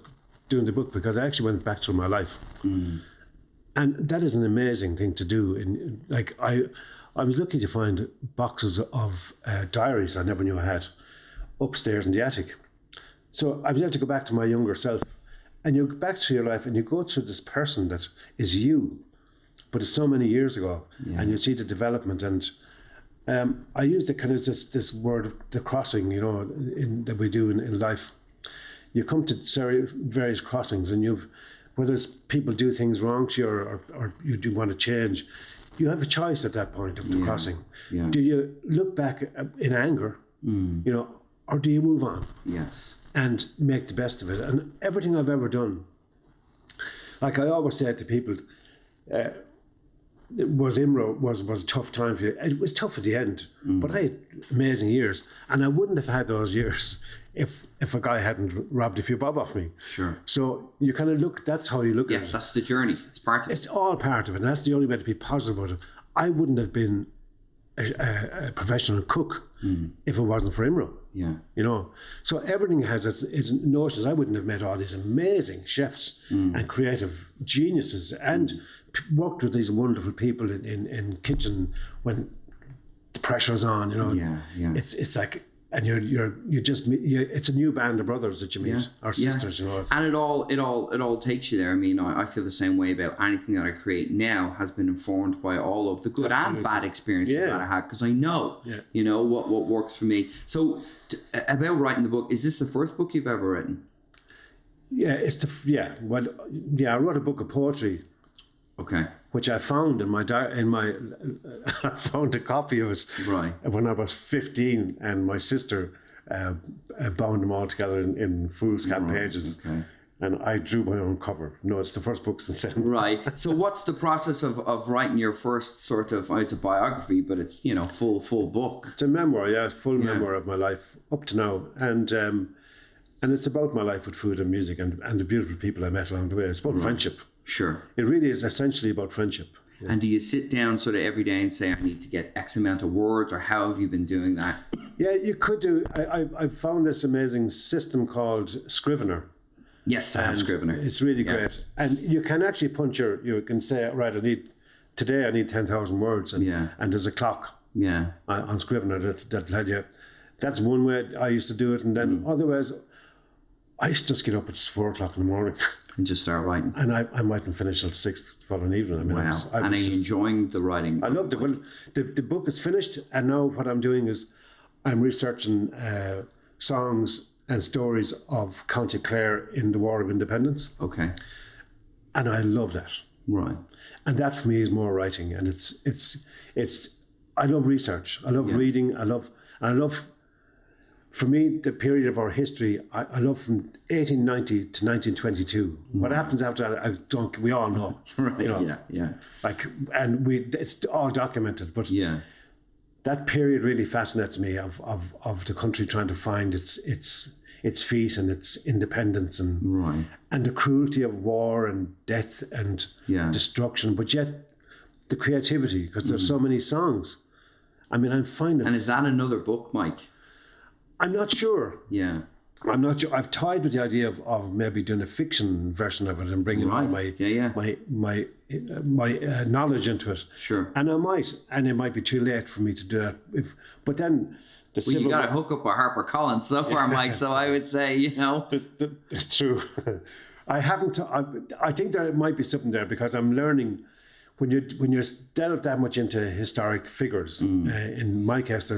doing the book, because I actually went back through my life, and that is an amazing thing to do. I was lucky to find boxes of diaries I never knew I had upstairs in the attic. So I was able to go back to my younger self, and you go back to your life and you go through this person that is you, but it's so many years ago, and you see the development. And I use the kind of this word of the crossing, that we do in life. You come to various crossings, and whether it's people do things wrong to you or you do want to change, you have a choice at that point of the crossing. Yeah. Do you look back in anger, or do you move on?
Yes.
And make the best of it. And everything I've ever done, like I always say to people, was a tough time for you. It was tough at the end, but I had amazing years, and I wouldn't have had those years if a guy hadn't robbed a few bob off me.
Sure.
So you kind of look. That's how you look at it.
Yeah, that's the journey. It's part of it.
It's all part of it, and that's the only way to be positive about it. I wouldn't have been a professional cook if it wasn't for IMRO.
Yeah.
So everything has its notions. I wouldn't have met all these amazing chefs and creative geniuses, and worked with these wonderful people in kitchen when the pressure's on.
Yeah.
It's like, and you just meet. It's a new band of brothers that you meet, or sisters.
And it all takes you there. I mean, I feel the same way about anything that I create now has been informed by all of the good and bad experiences that I had, because I know, what works for me. So about writing the book, is this the first book you've ever written?
Yeah, I wrote a book of poetry.
Okay.
Which I found I found a copy of it when I was 15, and my sister bound them all together in foolscap pages. Okay. And I drew my own cover. No, it's the first book since then. Right.
So what's the process of writing your first sort of, it's a biography, but it's, full book?
It's a memoir, full memoir of my life up to now. And it's about my life with food and music and the beautiful people I met along the way. It's about friendship.
Sure.
It really is essentially about friendship.
Yeah. And do you sit down sort of every day and say, I need to get X amount of words, or how have you been doing that?
Yeah, you could do. I found this amazing system called Scrivener.
Yes, I have Scrivener.
It's really great. And you can actually you can say, right, today I need 10,000 words. And there's a clock on Scrivener that'll tell you. That's one way I used to do it. And then otherwise, I used to just get up at 4 o'clock in the morning.
And just start writing.
And I mightn't finish till 6 following evening. I mean,
wow. And are you enjoying the writing?
I loved it. Well, the book is finished, and now what I'm doing is I'm researching songs and stories of County Clare in the War of Independence. Okay. And I love that. Right. And that for me is more writing. And it's I love research. I love reading. I love for me, the period of our history, I love from 1890 to 1922. What happens after that, we all know. Right, it's all documented. But that period really fascinates me of the country trying to find its feet and its independence and the cruelty of war and death and destruction, but yet the creativity, because there's so many songs. I mean, I'm finding.
And is that another book, Mike?
I'm not sure. Yeah. I'm not sure. I've toyed with the idea of maybe doing a fiction version of it and bringing all my knowledge into it. Sure. And I might, and it might be too late for me to do that. But then
you got to hook up with HarperCollins so far, Mike. So I would say,
It's true. I haven't. I think there might be something there, because I'm learning when you're delved that much into historic figures, in my case,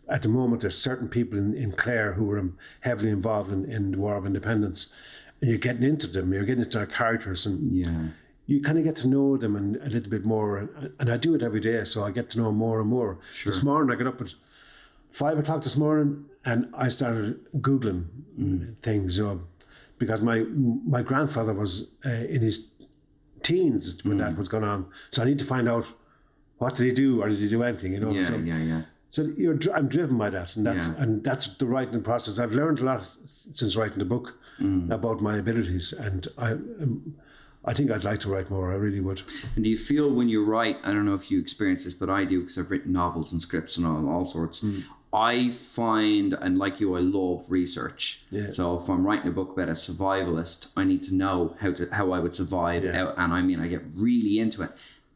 at the moment there's certain people in Clare who were heavily involved in the War of Independence, and you're getting into them, you're getting into their characters, and you kind of get to know them a little bit more. And I do it every day, so I get to know more and more. Sure. This morning I got up at 5 o'clock this morning, and I started Googling things, because my grandfather was in his teens when that was going on. So I need to find out, what did he do, or did he do anything? So I'm driven by that, and that's the writing process. I've learned a lot since writing the book about my abilities, and I think I'd like to write more. I really would.
And do you feel when you write, I don't know if you experience this, but I do, because I've written novels and scripts and all sorts. I find, and like you, I love research. Yeah. So if I'm writing a book about a survivalist, I need to know how I would survive. Yeah. And I get really into it.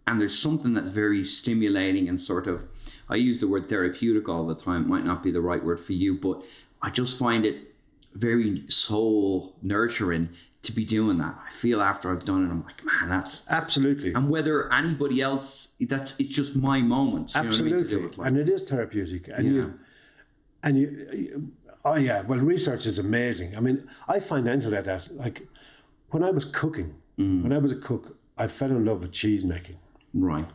And there's something that's very stimulating and sort of, I use the word therapeutic all the time. It might not be the right word for you, but I just find it very soul nurturing to be doing that. I feel after I've done it, I'm like, man, that's...
Absolutely.
And whether anybody else, it's just my moment.
Absolutely. And it is therapeutic. Research is amazing. I mean, I find anything like that. Like, when I was cooking, when I was a cook, I fell in love with cheese making.
Right.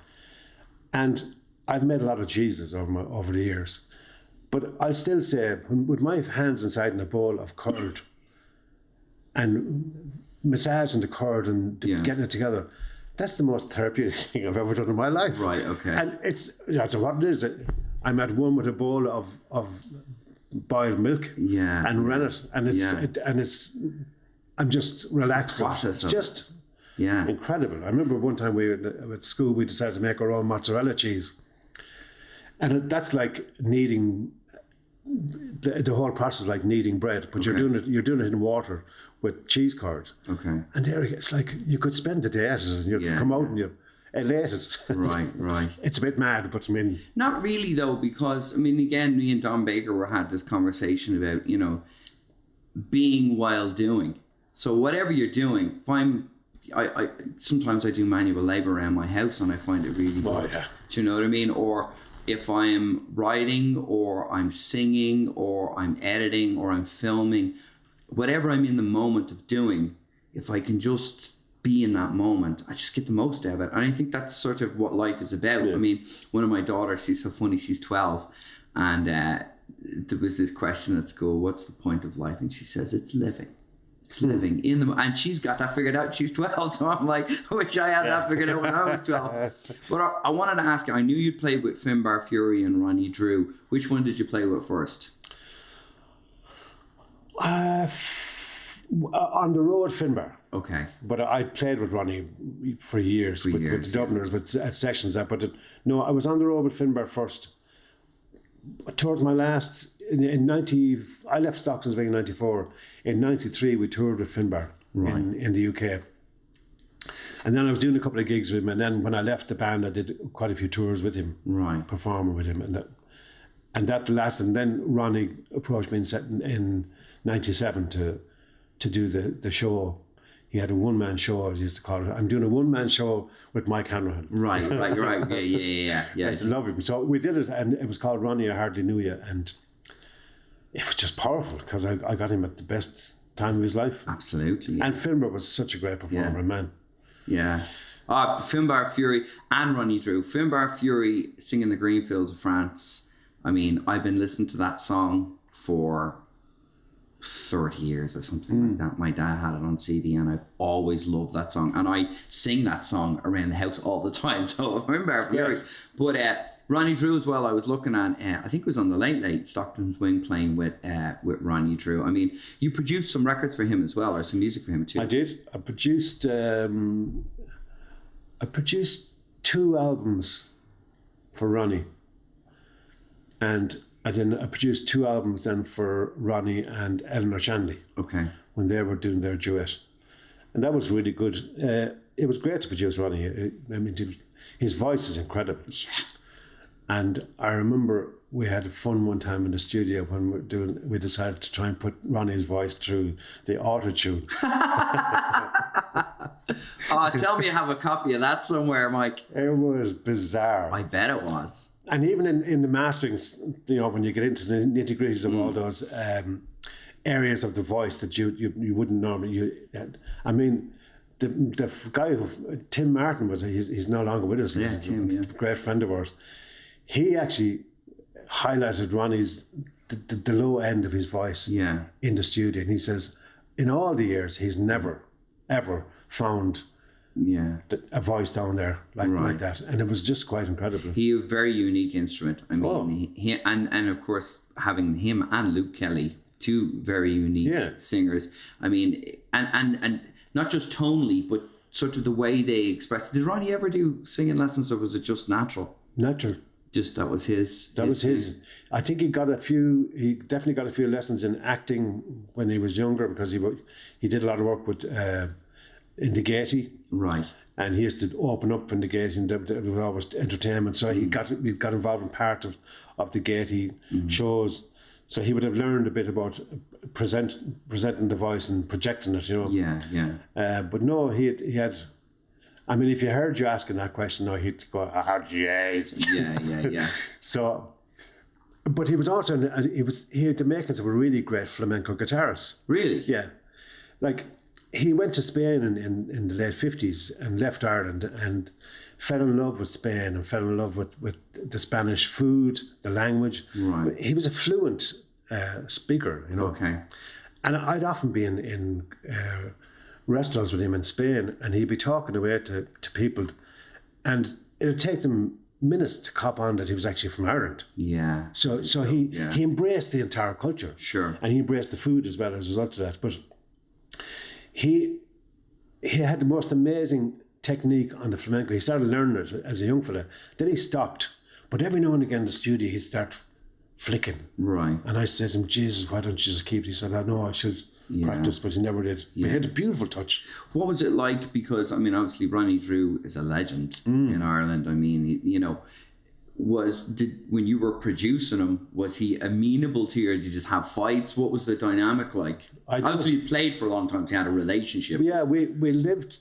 And I've made a lot of cheeses over the years. But I'll still say, with my hands inside in a bowl of curd, and massaging the curd and getting it together, that's the most therapeutic thing I've ever done in my life.
Right, okay.
And that's what it is. I'm at one with a bowl of boiled milk and rennet, and I'm just relaxed.
It's
just incredible. I remember one time at school we decided to make our own mozzarella cheese, and that's like kneading. The whole process, like kneading bread, but you're doing it in water with cheese curd. Okay. And there it's like you could spend the day at it, and you come out and you elated.
Right.
It's a bit mad, but I mean,
not really though, because again, me and Don Baker had this conversation about being while doing. So whatever you're doing, I sometimes I do manual labor around my house, and I find it really good. Yeah. Do you know what I mean? Or if I'm writing, or I'm singing, or I'm editing, or I'm filming, whatever I'm in the moment of doing, if I can just be in that moment, I just get the most out of it. And I think that's sort of what life is about. Yeah. One of my daughters, she's so funny, she's 12, and there was this question at school, what's the point of life? And she says, it's living. It's living in the, and she's got that figured out. She's 12, so I'm like, I wish I had that figured out when I was 12. But I wanted to ask you, I knew you'd played with Finbar Fury and Ronnie Drew. Which one did you play with first?
On the road, Finbar.
Okay.
But I played with Ronnie for years, with the Dubliners, but at sessions. No, I was on the road with Finbar first. Towards my last, I left Stockton's in 94. In 93, we toured with Finbar in the UK. And then I was doing a couple of gigs with him. And then when I left the band, I did quite a few tours with him, performing with him. And that lasted. And then Ronnie approached me in 97 to do the show. He had a one-man show, as he used to call it. I'm doing a one-man show with Mike Hanrahan.
Right. Yeah.
I used to love him. So we did it, and it was called Ronnie, I Hardly Knew You. And it was just powerful, because I got him at the best time of his life.
Absolutely. Yeah.
And Finbar was such a great performer, man.
Yeah. Finbar Fury and Ronnie Drew. Finbar Fury singing the Green Fields of France. I've been listening to that song for 30 years or something like that. My dad had it on CD, and I've always loved that song, and I sing that song around the house all the time. So Finbar Fury. Yes. But Ronnie Drew as well, I was looking at, I think it was on the Late Late, Stockton's Wing, playing with Ronnie Drew. You produced some records for him as well, or some music for him too.
I did. I produced 2 albums for Ronnie, and I produced 2 albums then for Ronnie and Eleanor Shanley. Okay. When they were doing their duet, and that was really good. It was great to produce Ronnie. His voice is incredible. Yeah. And I remember we had fun one time in the studio when we decided to try and put Ronnie's voice through the auto-tune.
Oh, tell me you have a copy of that somewhere, Mike.
It was bizarre.
I bet it was.
And even in the masterings, when you get into the nitty-gritties of all those areas of the voice that you wouldn't normally... I mean, the guy Tim Martin he's no longer with us.
Yeah,
he's
Tim,
a great friend of ours. He actually highlighted Ronnie's the low end of his voice in the studio, and he says in all the years he's never ever found a voice down there like that, and it was just quite incredible.
He a very unique instrument. I mean, he and of course having him and Luke Kelly, two very unique singers. I mean, and not just tonally, but sort of the way they express. Did Ronnie ever do singing lessons, or was it just natural?
Natural.
Just that was his.
That was his. I think he definitely got a few lessons in acting when he was younger, because he did a lot of work with in the Gaiety.
Right.
And he used to open up in the Gaiety, and there was always entertainment. So he got involved in part of the Gaiety shows. So he would have learned a bit about presenting the voice and projecting it,
Yeah.
But no, he had. I mean, if you heard you asking that question, no, he'd go, jeez.
Yeah.
So, but he was also he had the makings of a really great flamenco guitarist.
Really?
Yeah, like he went to Spain in the late 50s and left Ireland and fell in love with Spain and fell in love with the Spanish food, the language.
Right.
He was a fluent speaker,
Okay.
And I'd often be in restaurants with him in Spain, and he'd be talking away to people, and it'd take them minutes to cop on that he was actually from Ireland.
Yeah.
So he embraced the entire culture.
Sure.
And he embraced the food as well as a result of that. But he had the most amazing technique on the flamenco. He started learning it as a young fella. Then he stopped. But every now and again in the studio he'd start flicking.
Right.
And I said to him, Jesus, why don't you just keep it? He said, I know I should practice, but he never did. But he had a beautiful touch.
What was it like? Because, I mean, obviously Ronnie Drew is a legend in Ireland. I mean, when you were producing him, was he amenable to you, or did you just have fights? What was the dynamic like? Obviously you played for a long time, so you had a relationship.
Yeah, we lived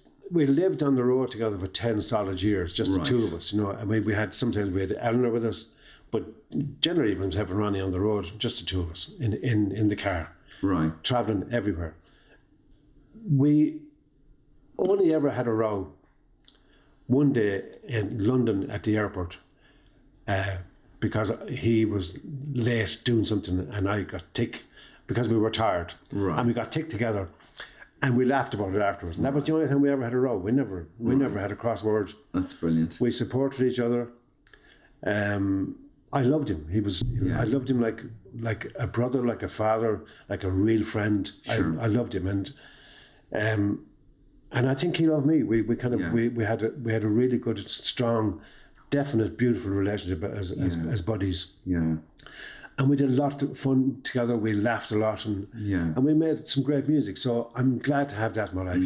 on the road together for 10 solid years, just the two of us, I mean, sometimes we had Eleanor with us, but generally when we was having Ronnie on the road, just the two of us in the car.
Right.
Travelling everywhere. We only ever had a row one day in London at the airport because he was late doing something and I got tick because we were tired.
Right.
And we got tick together and we laughed about it afterwards. And that was the only time we ever had a row. We never had a cross word.
That's brilliant.
We supported each other. I loved him. I loved him like a brother, like a father, like a real friend. Sure. I loved him, and I think he loved me. We had a really good, strong, definite, beautiful relationship as buddies. Yeah. And we did a lot of fun together. We laughed a lot, and we made some great music. So I'm glad to have that in my life.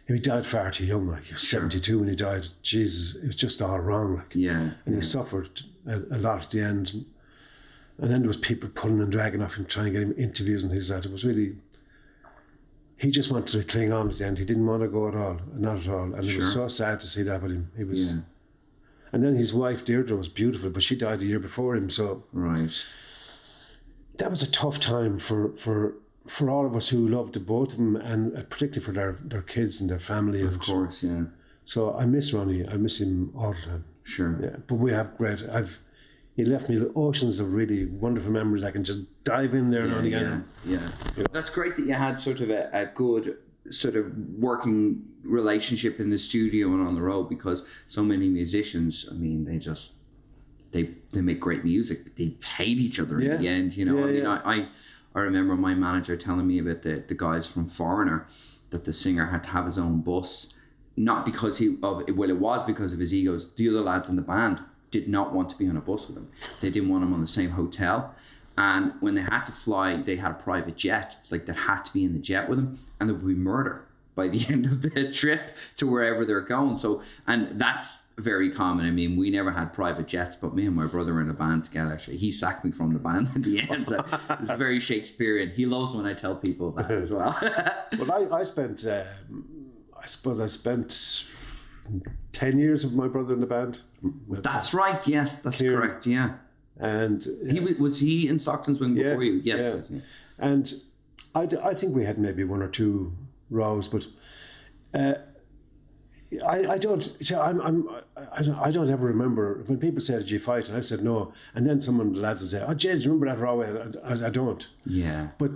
He died far too young. Like he was 72 when he died. Jesus, it was just all wrong. Like and he suffered a lot at the end. And then there was people pulling and dragging off him, trying to get him interviews and things like that. It was really. He just wanted to cling on at the end. He didn't want to go at all, not at all. And it was so sad to see that with him. He was. Yeah. And then his wife Deirdre was beautiful, but she died a year before him. So that was a tough time for all of us who loved the both of them, and particularly for their kids and their family.
Of course, yeah.
So I miss Ronnie. I miss him all the time.
Sure.
Yeah, but we have great. He left me oceans of really wonderful memories. I can just dive in there now and again.
Yeah. That's great that you had sort of a good sort of working relationship in the studio and on the road, because so many musicians, I mean, they make great music. They hate each other in the end, I remember my manager telling me about the guys from Foreigner, that the singer had to have his own bus, not because it was because of his egos. The other lads in the band did not want to be on a bus with him. They didn't want him on the same hotel. And when they had to fly, they had a private jet, like that had to be in the jet with him, and there would be murder by the end of the trip to wherever they're going. So, and that's very common. I mean, we never had private jets, but me and my brother were in a band together. Actually, he sacked me from the band in the end. So it's very Shakespearean. He loves when I tell people that as well.
Well, I spent suppose I spent 10 years with my brother in the band.
That's right. Yes, that's
Kieran.
correct. Yeah.
And
Was he in Stockton's Wing before you? Yes.
yeah. And I think we had maybe one or two rows, but I don't. So I don't ever remember when people said, "Did you fight?" And I said no, and then some of the lads would say, "Oh, Jay, do you remember that row?" I don't.
Yeah.
But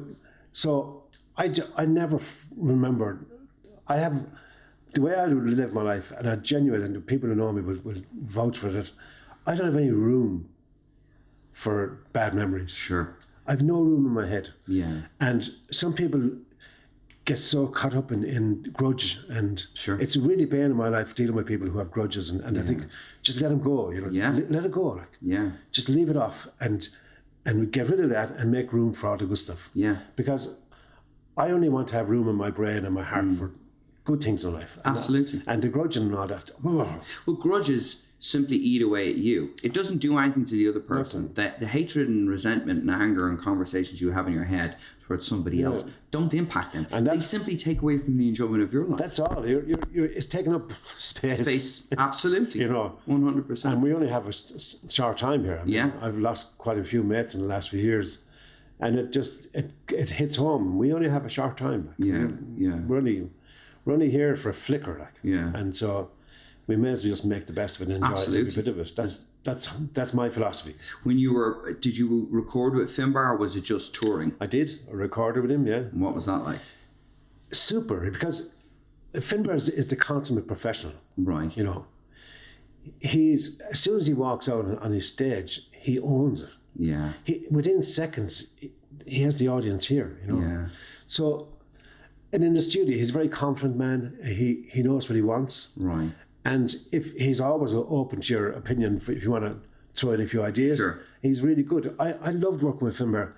so I never remember. I have the way I would live my life, and I genuinely, and the people who know me will vouch for it. I don't have any room for bad memories.
Sure.
I've no room in my head.
Yeah.
And some people get so caught up in grudge, and
Sure.
it's really pain in my life dealing with people who have grudges, and I think just let them go. Let it go. Like, just leave it off, and get rid of that, and make room for all the good stuff.
Yeah.
Because I only want to have room in my brain and my heart for good things in life.
Absolutely.
And the grudging and all that. Oh.
Well, grudges simply eat away at you. It doesn't do anything to the other person. The hatred and resentment and anger and conversations you have in your head towards somebody else don't impact them. And they simply take away from the enjoyment of your life.
That's all. It's taking up space.
Absolutely. 100%.
And we only have a short time here. I mean, I've lost quite a few mates in the last few years, and it hits home. We only have a short time. We're only here for a flicker, and so we may as well just make the best of it and enjoy every bit of it. That's my philosophy.
Did you record with Finbar, or was it just touring?
I did. I recorded with him, yeah.
And what was that like?
Super, because Finbar is the consummate professional.
Right.
He's, as soon as he walks out on his stage, he owns it.
Yeah.
Within seconds, he has the audience here,
Yeah.
So, and in the studio, he's a very confident man. He knows what he wants.
Right.
And if he's always open to your opinion, if you want to throw in a few ideas, he's really good. I loved working with Finbar,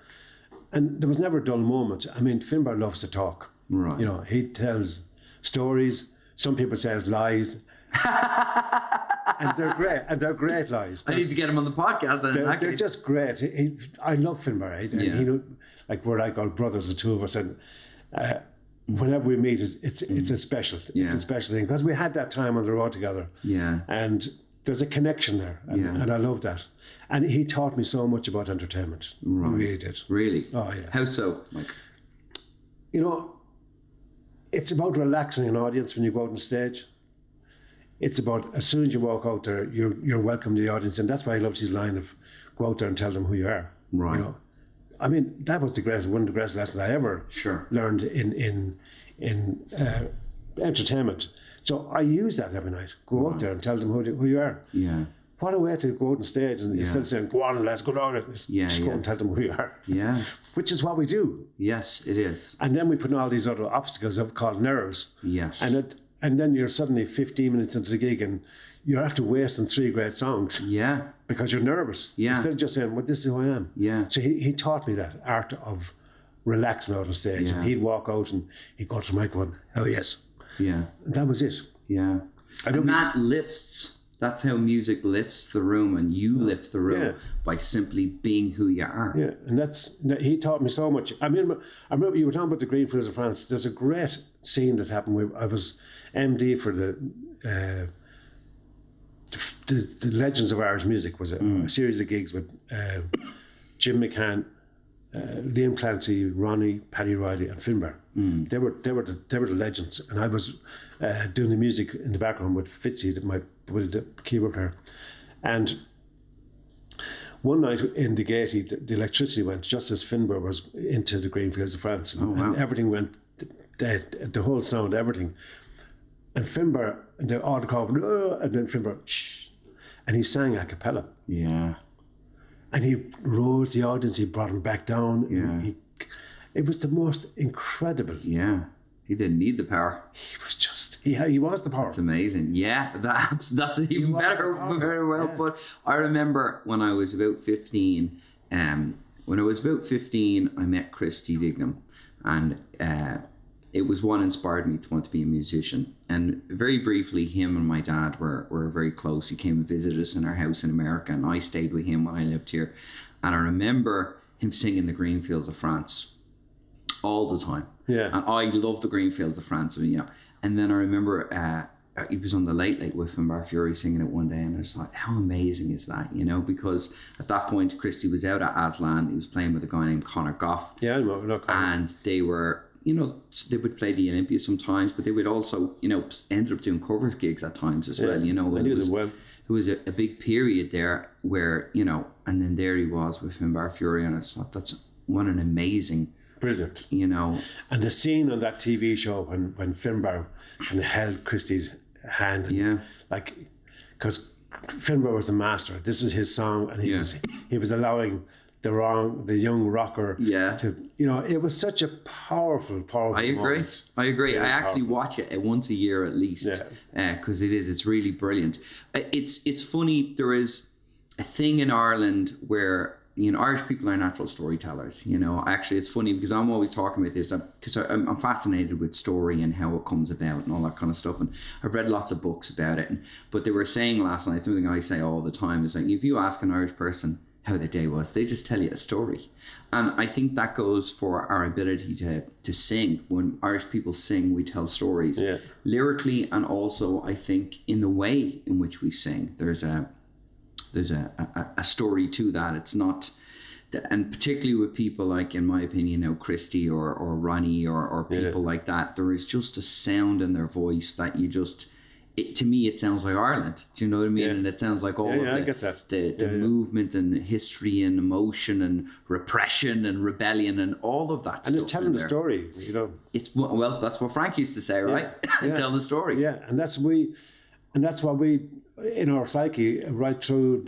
and there was never a dull moment. I mean, Finbar loves to talk.
Right.
He tells stories. Some people say lies. And they're great. And they're great lies.
I need to get him on the podcast then.
They're just great. I love Finbar. And we're like our brothers, the two of us, and whenever we meet, it's a special. It's a special thing because we had that time on the road together.
Yeah.
And there's a connection there, and I love that. And he taught me so much about entertainment.
Right.
He really did.
Really?
Oh yeah.
How so, Mike?
It's about relaxing an audience when you go out on stage. It's about as soon as you walk out there, you're welcome to the audience, and that's why he loves his line of "Go out there and tell them who you are."
Right.
I mean, that was one of the greatest lessons I ever learned in entertainment. So I use that every night. Go out there and tell them who you are.
Yeah.
What a way to go out on stage and instead of saying, "Go on, let's go down," just go and tell them who you are.
Yeah.
Which is what we do.
Yes, it is.
And then we put in all these other obstacles called nerves.
Yes.
And then you're suddenly 15 minutes into the gig and you're after wasting 3 great songs.
Yeah.
Because you're nervous.
Yeah.
Instead of just saying, "Well, this is who I am."
Yeah.
So he taught me that art of relaxing out on stage.
Yeah.
And he'd walk out and he'd go to the microphone, "Oh, yes."
Yeah.
And that was it.
Yeah. And that lifts. That's how music lifts the room, and you lift the room by simply being who you are.
Yeah, and he taught me so much. I mean, I remember you were talking about the Greenfields of France. There's a great scene that happened where I was MD for the Legends of Irish Music. Was a series of gigs with Jim McCann, Liam Clancy, Ronnie, Paddy Riley, and Finbar. They were the legends, and I was doing the music in the background with Fitzy, with the keyboard player. And one night in the Gaiety, the electricity went just as Finbar was into the Greenfields of France, and everything went dead, the whole sound, everything. And Finbar, all the crowd, and then Finbar, shh, and he sang a cappella.
Yeah.
And he rose the audience, he brought him back down.
Yeah.
It was the most incredible.
Yeah. He didn't need the power.
He was just, he was the power.
It's amazing. Yeah, that's even better, very well put. I remember when I was about 15, I met Christy Dignam, and it was what inspired me to want to be a musician. And very briefly, him and my dad were very close. He came and visited us in our house in America, and I stayed with him when I lived here. And I remember him singing the Greenfields of France all the time.
Yeah.
And I love the Greenfields of France, And then I remember he was on the Late Late with Finbar Fury singing it one day, and I was like, how amazing is that, you know? Because at that point, Christy was out at Aslan. He was playing with a guy named Conor Goff.
Yeah, I know Conor.
And they were, you know, they would play the Olympia sometimes, but they would also, you know, ended up doing covers gigs at times as well, you know. There was a big period there where, you know, and then there he was with Finbar Fury, and I thought, that's what an amazing...
Brilliant.
You know.
And the scene on that TV show when Finbar kind of held Christie's hand. And like, because Finbar was the master. This was his song, and he was allowing the young rocker to, you know, it was such a powerful
I agree.
moment.
I actually watch it once a year at least, because it's really brilliant. It's funny, there is a thing in Ireland where, you know, Irish people are natural storytellers, you know. Actually, it's funny because I'm always talking about this because I'm fascinated with story and how it comes about and all that kind of stuff. And I've read lots of books about it. But they were saying last night, something I say all the time is like, if you ask an Irish person how their day was, they just tell you a story. And I think that goes for our ability to sing. When Irish people sing, we tell stories lyrically, and also I think in the way in which we sing. There's a story to that. It's not, and particularly with people like, in my opinion, you know, Christy or Ronnie or people like that, there is just a sound in their voice that you just, to me, it sounds like Ireland. Do you know what I mean? And it sounds like all of
I get that.
the movement and history and emotion and repression and rebellion and all of that.
And it's telling the story, you know.
It's, well, that's what Frank used to say, right? Tell the story.
Yeah, and that's what we in our psyche right through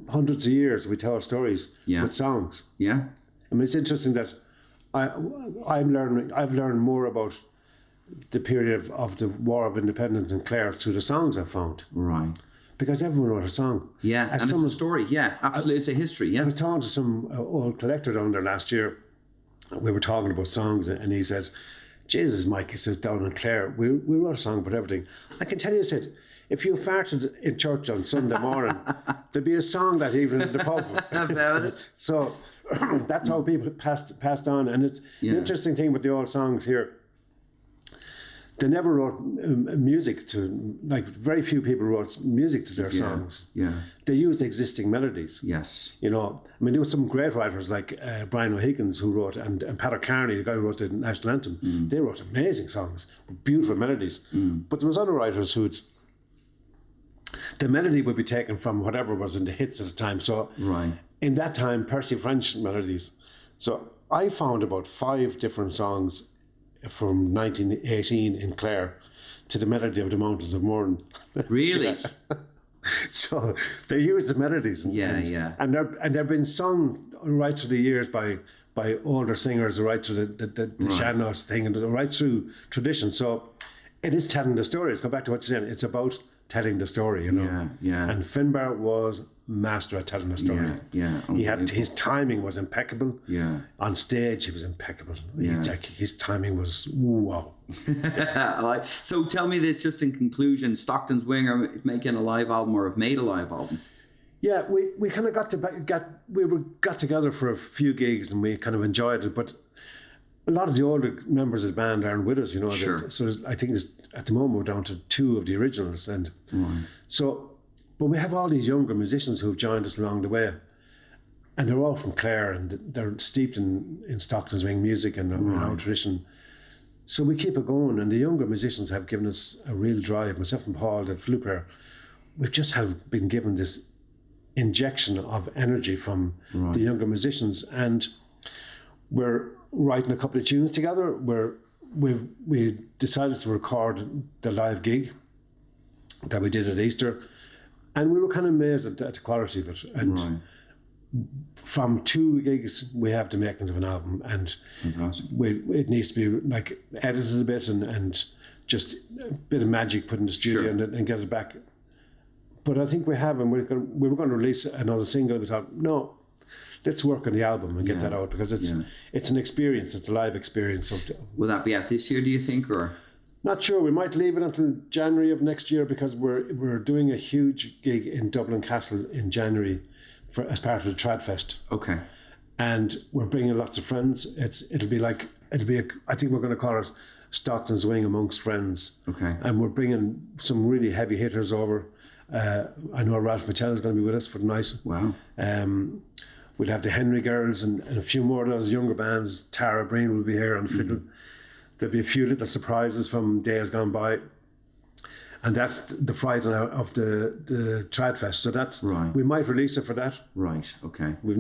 hundreds of years we tell our stories with songs. Yeah, I mean, it's interesting that I've learned more about the period of the War of Independence in Clare through the songs I've found. Right. Because everyone wrote a song.
Yeah, and it's a story. Yeah, absolutely. It's a history. Yeah.
I was talking to some old collector down there last year. We were talking about songs, and he said, Jesus, Mike, he says, down in Clare, we wrote a song about everything. I can tell you, he said, if you farted in church on Sunday morning, there'd be a song that evening in the pub.
About it.
So that's how people passed on. And it's an interesting thing with the old songs here. They never wrote music to, like, very few people wrote music to their songs. Yeah. They used existing melodies. Yes. You know, I mean, there were some great writers like Brian O'Higgins who wrote, and Patrick Carney, the guy who wrote the national anthem. They wrote amazing songs, beautiful melodies. But there was other writers who'd, the melody would be taken from whatever was in the hits at the time. So in that time, Percy French melodies. So I found about 5 different songs from 1918 in Clare to the melody of the Mountains of Mourne. Really? So they used the melodies. And they've been sung right through the years by older singers, right through the Sean-Nós thing, and right through tradition. So it is telling the story. Let's go back to what you're saying. It's about telling the story, you know. And Finbar was master at telling the story. He had, his timing was impeccable. On stage, he was impeccable. His timing was wow.
So tell me this, just in conclusion: Stockton's Wing are making a live album, or have made a live album?
Yeah, we kind of got together for a few gigs, and we kind of enjoyed it. But a lot of the older members of the band aren't with us, you know.
Sure.
So I think at the moment we're down to 2 of the originals, and so. But we have all these younger musicians who've joined us along the way, and they're all from Clare, and they're steeped in Stockton's Wing music and our tradition. So we keep it going, and the younger musicians have given us a real drive. Myself and Paul, the flute player, we've just been given this injection of energy from the younger musicians, and we're writing a couple of tunes together. We decided to record the live gig that we did at Easter. And we were kind of amazed at the quality of it. And from 2 gigs, we have the makings of an album. And it needs to be like edited a bit and just a bit of magic put in the studio and get it back. But I think we have, and we were going to release another single. We thought, no, let's work on the album and get that out, because it's an experience. It's a live experience.
Will that be out this year, do you think, or...?
Not sure. We might leave it until January of next year, because we're doing a huge gig in Dublin Castle in January as part of the Tradfest. Okay. And we're bringing lots of friends. I think we're going to call it Stockton's Wing amongst friends.
Okay.
And we're bringing some really heavy hitters over. I know Ralph Mattel is going to be with us for the night.
Wow.
We'll have the Henry Girls and a few more of those younger bands. Tara Breen will be here on fiddle. There'll be a few little surprises from days gone by. And that's the Friday of the Trad Fest. So that's
right.
We might release it for that.
Right. Okay.
We've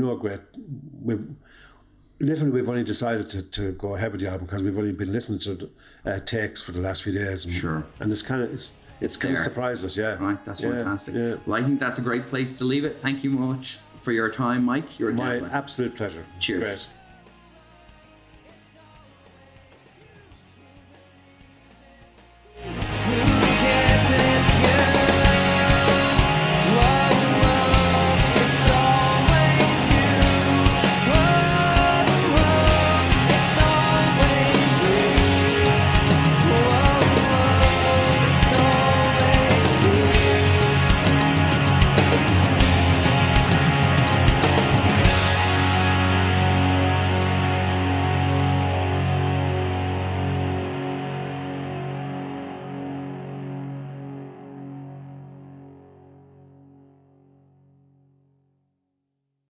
only decided to go ahead with the album because we've only been listening to takes for the last few days.
Sure.
And it's kind of surprised us, yeah.
Right. That's fantastic.
Yeah.
Well, I think that's a great place to leave it. Thank you much for your time, Mike. You're a
My
gentleman.
absolute pleasure.
Cheers.
Great.